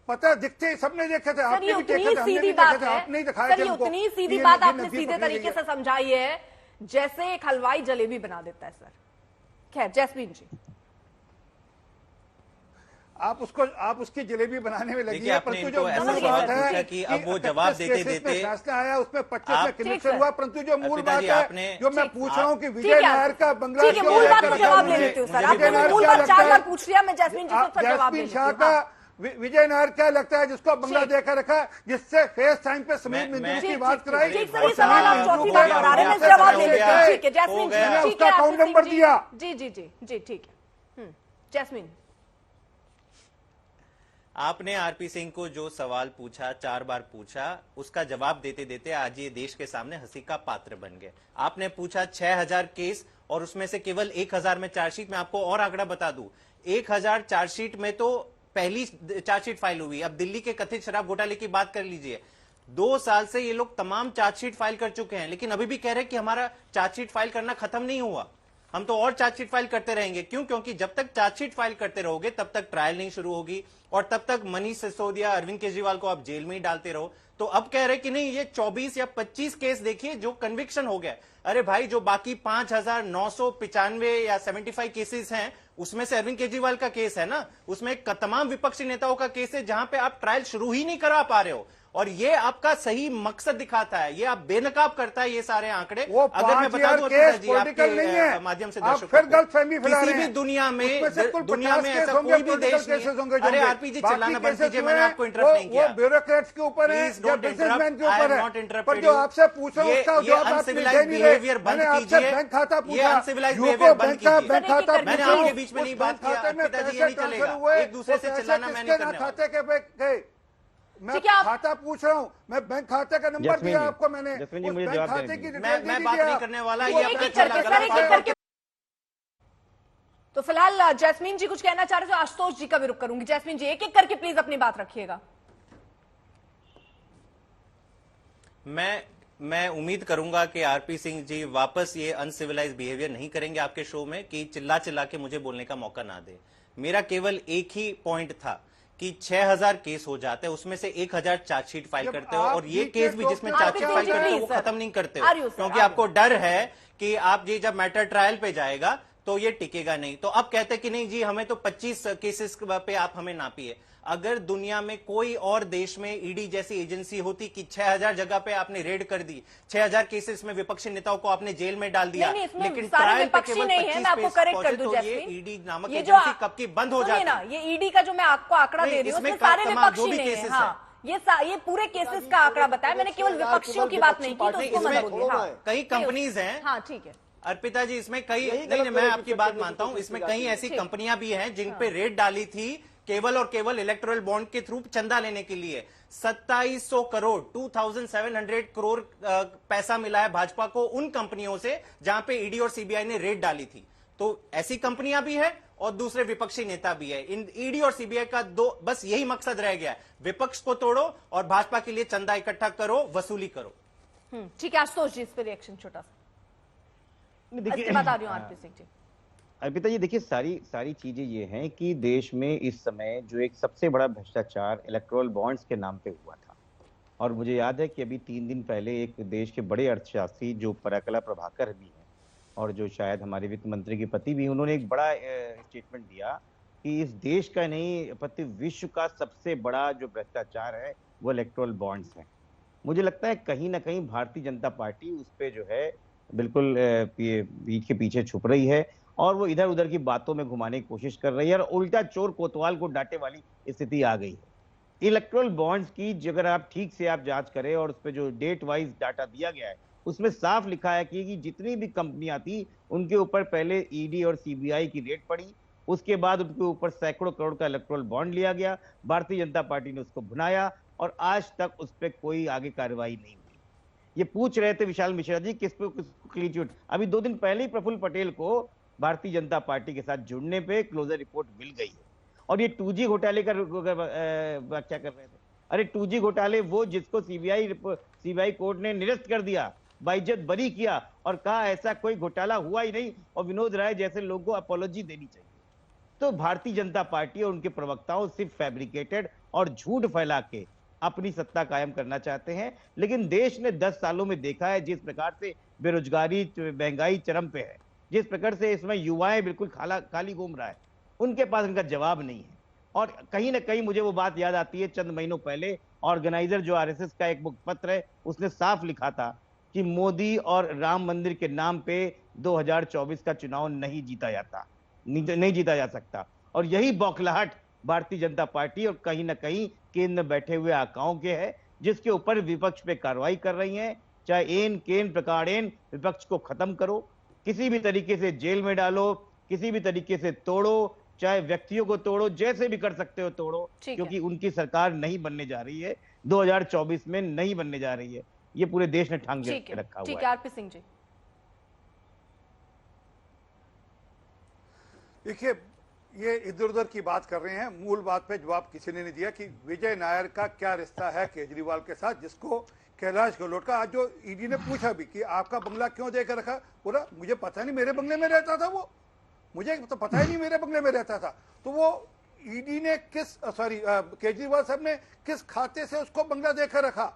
पता दिखते, सबने देखे थे, आपने भी देखा था, हमने भी देखा था, आपने ही दिखाया था।
उतनी सीधी बात आपने सीधे तरीके से समझाई है जैसे एक हलवाई जलेबी बना देता है सर। खैर जैस्मीन जी,
आप उसकी जलेबी बनाने में लगी है, परंतु जो
मूल बात है कि अब वो जवाब देते
फैसला आया उसमें 25 में कन्विक्शन हुआ, परंतु जो मूल बात है जो मैं पूछ रहा हूँ कि विजय नायर का बंगला,
मूल बात का जवाब ले लेती हूँ सर। आपने मूल बात 4 बार पूछ लिया, मैं जैस्मीन जी को जवाब ले लेती हूँ।
का विजय नायर क्या लगता है जिसको बंगला देकर रखा, जिससे फेस टाइम पे समीर मिंदू की बात कराई।
ठीक सर, ये सवाल आप चौथी बार दोहरा रहे हैं, मैं जवाब ले लेती हूँ। ठीक है जैस्मीन जी,
उसका अकाउंट नंबर दिया।
जी ठीक है। जैस्मीन
आपने आरपी सिंह को जो सवाल पूछा, 4 बार पूछा, उसका जवाब देते देते आज ये देश के सामने हंसी का पात्र बन गए। आपने पूछा 6000 केस और उसमें से केवल 1000 में चार्जशीट। मैं आपको और आंकड़ा बता दूं, 1000 चार्जशीट में तो पहली चार्जशीट फाइल हुई। अब दिल्ली के कथित शराब घोटाले की बात कर लीजिए, 2 साल से ये लोग तमाम चार्जशीट फाइल कर चुके हैं, लेकिन अभी भी कह रहे हैं कि हमारा चार्जशीट फाइल करना खत्म नहीं हुआ, हम तो और चार्जशीट फाइल करते रहेंगे। क्यों? क्योंकि जब तक चार्जशीट फाइल करते रहोगे तब तक ट्रायल नहीं शुरू होगी और तब तक मनीष सिसोदिया, अरविंद केजरीवाल को आप जेल में ही डालते रहो। तो अब कह रहे कि नहीं, ये 24 या 25 केस देखिए जो कन्विक्शन हो गया। अरे भाई, जो बाकी 5995 या 75 केसेस हैं, उसमें से अरविंद केजरीवाल का केस है ना, उसमें तमाम विपक्षी नेताओं का केस है जहां पे आप ट्रायल शुरू ही नहीं करा पा रहे हो। और ये आपका सही मकसद दिखाता है, ये आप बेनकाब करता है ये सारे आंकड़े।
अगर मैं बता दूं आपके माध्यम से दर्शकों को, किसी भी दुनिया में ऐसा कोई भी देश नहीं।
अरे आरपीजी चलाना बंद कीजिए, मैंने आपको इंटरप्ट नहीं किया।
वो ब्यूरोक्रेट्स के ऊपर है या बिजनेसमैन के ऊपर है, पर जो आपसे पूछ रहा हूं उसका जवाब आप दे नहीं रहे। मैंने आपसे बैंक खाता पूछा, यूको बैंक का बैंक खाता,
मैंने आपके बीच में नहीं बात किया। पिताजी ये नहीं चलेगा, एक दूसरे से चिल्लाना मैं नहीं करने वाला।
खाते के गए, मैं खाता पूछ रहा हूं, मैं बैंक खाते का नंबर दिया आपको, मैंने बैंक खाते की
मैं बात नहीं करने वाला। ये
तो फिलहाल जैस्मीन जी कुछ कहना चाह रहे थे, आशुतोष जी का भी रुख करूंगी। जैस्मीन जी, एक एक करके प्लीज अपनी बात रखिएगा।
मैं उम्मीद करूंगा कि आरपी सिंह जी वापस ये अनसिविलाइज बिहेवियर नहीं करेंगे आपके शो में, कि चिल्ला चिल्ला के मुझे बोलने का मौका ना दे। मेरा केवल एक ही पॉइंट था कि 6000 केस हो जाते हैं, उसमें से 1000 चार्जशीट फाइल करते हो, और ये केस भी जिसमें चार्जशीट फाइल करते हो वो खत्म नहीं करते हो, क्योंकि आपको डर है कि आप ये जब मैटर ट्रायल पे जाएगा तो ये टिकेगा नहीं। तो अब कहते हैं कि नहीं जी, हमें तो 25 केसेस पे आप हमें नापिए। अगर दुनिया में कोई और देश में ईडी जैसी एजेंसी होती कि 6000 जगह पे आपने रेड कर दी, 6000 केसेस में विपक्षी नेताओं को आपने जेल में डाल दिया, लेकिन ट्रायल पे केवल 25 पहुंचे, तो ये ईडी नामक एजेंसी कब की बंद हो जाती है।
ये ईडी का जो मैं आपको आंकड़ा दे रही हूँ, इसमें सारे विपक्षी नहीं है। हाँ, ये पूरे केसेस का आंकड़ा बताया मैंने, केवल विपक्षियों की बात नहीं की, तो उसको मत बोलिए।
कई कंपनीज हैं।
हाँ ठीक है
अर्पिता जी, इसमें कई नहीं, मैं आपकी बात मानता हूं, इसमें कई ऐसी कंपनियां भी हैं जिन पे रेड डाली थी केवल और केवल इलेक्टोरल बॉन्ड के थ्रू चंदा लेने के लिए। 2700 करोड़ 2700 करोड़ पैसा मिला है भाजपा को उन कंपनियों से जहां पे ईडी और सीबीआई ने रेड डाली थी। तो ऐसी कंपनियां भी है और दूसरे विपक्षी नेता भी है। इन ईडी और सीबीआई का बस यही मकसद रह गया है, विपक्ष को तोड़ो और भाजपा के लिए चंदा इकट्ठा करो, वसूली करो।
ठीक है, आशुतोष जी इस पर रिएक्शन छोटा सा बता रही हूँ। आरपी सिंह जी,
अर्पिता, ये देखिए सारी चीजें ये हैं कि देश में इस समय जो एक सबसे बड़ा भ्रष्टाचार इलेक्टोरल बॉन्ड्स के नाम पे हुआ था, और मुझे याद है कि अभी 3 दिन पहले एक देश के बड़े अर्थशास्त्री जो पराकला प्रभाकर भी हैं और जो शायद हमारे वित्त मंत्री के पति भी, उन्होंने एक बड़ा स्टेटमेंट दिया कि इस देश का नहीं पति विश्व का सबसे बड़ा जो भ्रष्टाचार है वो इलेक्टोरल बॉन्ड्स है। मुझे लगता है कहीं ना कहीं भारतीय जनता पार्टी उस पर जो है बिल्कुल पीठ के पीछे छुप रही है और वो इधर उधर की बातों में घुमाने की कोशिश कर रही है, और उल्टा चोर कोतवाल को डांटे वाली स्थिति आ गई है। इलेक्टोरल बॉन्ड्स की अगर आप ठीक से आप जांच करें और उस पर जो डेट वाइज डाटा दिया गया है उसमें साफ लिखा है कि जितनी भी कंपनियां थी उनके ऊपर पहले ईडी और सीबीआई की रेड पड़ी, उसके बाद उनके ऊपर सैकड़ों करोड़ का इलेक्टोरल बॉन्ड लिया गया, भारतीय जनता पार्टी ने उसको भुनाया और आज तक उस पर कोई आगे कार्रवाई नहीं हुई। ये पूछ रहे थे विशाल मिश्रा जी किस पे क्लीन चिट, अभी 2 दिन पहले ही प्रफुल्ल पटेल को भारतीय जनता पार्टी के साथ जुड़ने पे क्लोजर रिपोर्ट मिल गई है। और ये 2G घोटाले का व्याख्या कर रहे थे। अरे 2G घोटाले वो जिसको सीबीआई कोर्ट ने निरस्त कर दिया, बाइज्जत बरी किया और कहा ऐसा कोई घोटाला हुआ ही नहीं, और विनोद राय जैसे लोगों को अपॉलॉजी देनी चाहिए। तो भारतीय जनता पार्टी और उनके प्रवक्ताओं सिर्फ फैब्रिकेटेड और झूठ फैला के अपनी सत्ता कायम करना चाहते हैं। लेकिन देश ने 10 सालों में देखा है जिस प्रकार से बेरोजगारी महंगाई चरम पे है, जिस प्रकार से इसमें युवाएं बिल्कुल खाली घूम रहा है, उनके पास इनका जवाब नहीं है। और कहीं ना कहीं मुझे वो बात याद आती है, चंद महीनों पहले ऑर्गेनाइजर जो आरएसएस का एक मुखपत्र है उसने साफ लिखा था कि मोदी और राम मंदिर के नाम पे 2024 का चुनाव नहीं जीता जा सकता। और यही बौखलाहट भारतीय जनता पार्टी और कहीं ना कहीं केंद्र में बैठे हुए आकाओं के है, जिसके ऊपर विपक्ष पे कार्रवाई कर रही हैं। चाहे एन केन प्रकारेण विपक्ष को खत्म करो, किसी भी तरीके से जेल में डालो, किसी भी तरीके से तोड़ो, चाहे व्यक्तियों को तोड़ो, जैसे भी कर सकते हो तोड़ो, क्योंकि उनकी सरकार नहीं बनने जा रही है, 2024 में नहीं बनने जा रही है। ये पूरे देश ने ठान के रखा हुआ है।
ठीक है, आरपी सिंह जी।
देखिए, ये इधर उधर की बात कर रहे हैं, मूल बात पे जवाब किसी ने नहीं दिया कि विजय नायर का क्या रिश्ता है केजरीवाल के साथ, जिसको कैलाश गहलोत का आज जो ईडी ने पूछा भी कि आपका बंगला क्यों देकर रखा, बोला मुझे पता नहीं मेरे बंगले में रहता था, वो मुझे तो पता ही नहीं मेरे बंगले में रहता था। तो वो ईडी ने केजरीवाल साहब ने किस खाते से उसको बंगला देकर रखा,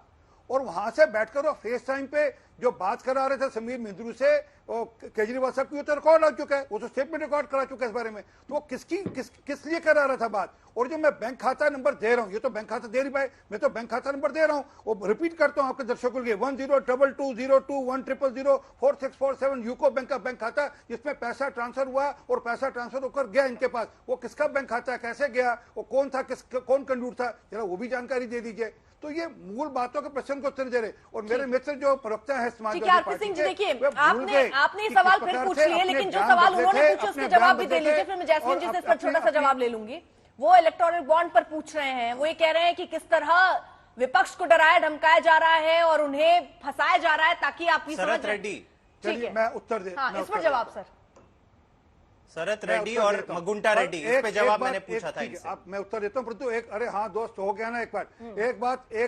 और वहां से बैठकर वो फेस टाइम पे जो बात करा रहे थे समीर मिंद्रू से, केजरीवाल साहब की तो रिकॉर्ड आ चुका है, वो तो स्टेटमेंट रिकॉर्ड करा चुका है इस बारे में। तो वो किस लिए करा रहा था बात। और जो मैं बैंक खाता नंबर दे रहा हूँ, ये तो बैंक खाता दे नहीं पाए, मैं तो बैंक खाता नंबर दे रहा हूँ, वो रिपीट करता हूँ आपके दर्शकों के लिए, 10220210004647 यूको बैंक का बैंक खाता, जिसमें पैसा ट्रांसफर हुआ और पैसा ट्रांसफर होकर गया इनके पास। वो किसका बैंक खाता है, कैसे गया, वो कौन था, कौन कंडूर था, जरा वो भी जानकारी दे दीजिए। तो ये मूल बातों के प्रश्न को उत्तर दे रहे। और मेरे मित्र जो प्रवक्ता है समाजवादी पार्टी के,
देखिए आपने सवाल फिर पूछ लिए, लेकिन जो सवाल उन्होंने पूछे उसके जवाब भी दे लीजिए, फिर मैं जैस्मीन जी से इस पर छोटा सा जवाब ले लूंगी। वो इलेक्टोरल बॉन्ड पर पूछ रहे हैं, वो ये कह रहे हैं कि किस तरह विपक्ष को डराया धमकाया जा रहा है और उन्हें फंसाया जा रहा है ताकि आप ये समझ रेड्डी।
चलिए मैं उत्तर दे,
इस पर जवाब सर।
शरद रेड्डी और मगुंटा रेड्डी, इस पे जवाब मैंने पूछा था इनसे।
अब मैं उत्तर देता हूं, परंतु अरे हाँ दोस्त हो गया ना, एक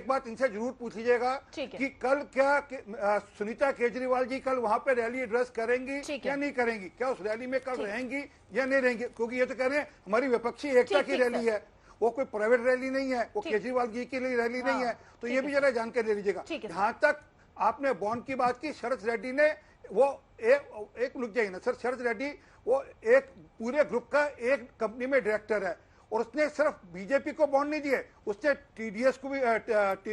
बात इनसे जरूर पूछ लीजिएगा कि कल क्या सुनीता केजरीवाल जी कल वहां पे रैली एड्रेस करेंगी या नहीं करेंगी, क्या उस रैली में कल रहेंगी या नहीं रहेंगी, क्योंकि ये तो कह रहे हैं हमारी विपक्षी एकता की रैली है, वो कोई प्राइवेट रैली नहीं है, वो केजरीवाल जी की रैली नहीं है। तो ये भी जरा जानकारी ले लीजिएगा। जहां तक आपने बॉन्ड की बात की, शरद रेड्डी ने वो एक लुक जाइए ना सर, शरद रेड्डी वो एक पूरे ग्रुप का एक कंपनी में डायरेक्टर है, और उसने सिर्फ बीजेपी को बॉन्ड नहीं दिए, उसने टीडीएस को भी,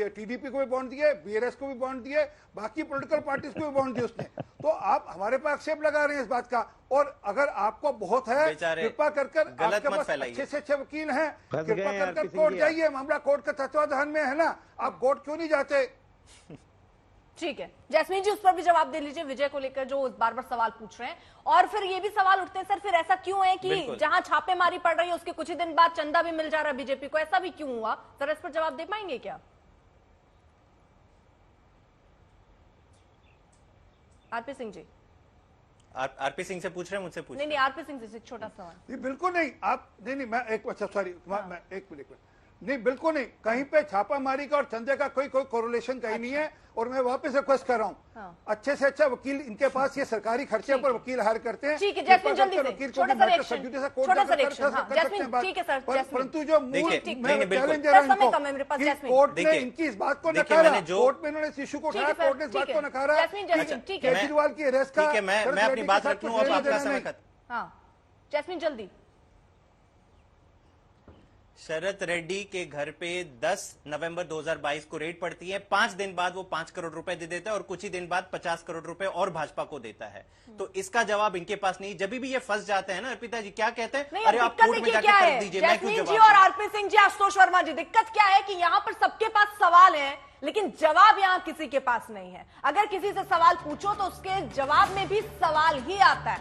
टीडीपी को भी बॉन्ड दिए, बीआरएस को भी बॉन्ड दिए, बाकी पॉलिटिकल पार्टीज को भी बॉन्ड दिए उसने। तो आप हमारे पास आक्षेप लगा रहे हैं इस बात का, और अगर आपको बहुत है कृपा कर आपके पास अच्छे से अच्छे वकील हैं, कृपा कर कोर्ट जाइए, मामला कोर्ट का तत्वाधान में है ना, आप कोर्ट क्यों नहीं जाते।
ठीक है, जैस्मीन जी उस पर भी जवाब दे लीजिए, विजय को लेकर जो बार बार सवाल पूछ रहे हैं। और फिर ये भी सवाल उठते हैं सर, फिर ऐसा क्यों है कि जहां छापेमारी पड़ रही है उसके कुछ ही दिन बाद चंदा भी मिल जा रहा है बीजेपी को, ऐसा भी क्यों हुआ सर, इस पर जवाब दे पाएंगे क्या आरपी सिंह जी?
आरपी सिंह से पूछ रहे हैं, मुझसे पूछ?
नहीं, आरपी सिंह से एक छोटा सवाल।
बिल्कुल नहीं, आप नहीं, मैं एक, अच्छा सॉरी, मैं एक मिनट, नहीं बिल्कुल नहीं, कहीं पे छापामारी का और चंदे का कोई कोरिलेशन कहीं नहीं है। और मैं वापस रिक्वेस्ट कर रहा हूँ, अच्छे से अच्छा वकील इनके पास, ये सरकारी खर्चे पर वकील हायर करते हैं।
ठीक है जैस्मीन, जल्दी से छोटा सा रिएक्शन, ठीक है सर,
परंतु जो मूल चैलेंज है कोर्ट ने इनकी इस बात को नकारा, कोर्ट में इन्होंने इस इशू को उठाया, कोर्ट ने इस बात को नकारा केजरीवाल की अरेस्ट का।
मैं अपनी बात रख लूं, अब आपका समय खत्म।
जैस्मीन जल्दी।
शरद रेड्डी के घर पे 10 नवंबर 2022 को रेड पड़ती है, 5 दिन बाद वो 5 करोड़ रुपए दे देता है, और कुछ ही दिन बाद 50 करोड़ रुपए और भाजपा को देता है। तो इसका जवाब इनके पास नहीं। जब भी ये फंस जाते हैं ना अर्पिता जी, क्या कहते हैं, अरे आप कोर्ट में जाके कर दीजिए, मैं क्यों जवाब दूं?
और आरपी सिंह जी, आशुतोष वर्मा जी, दिक्कत क्या है कि यहाँ पर सबके पास सवाल है, लेकिन जवाब यहाँ किसी के पास नहीं है। अगर किसी से सवाल पूछो तो उसके जवाब में भी सवाल ही आता है।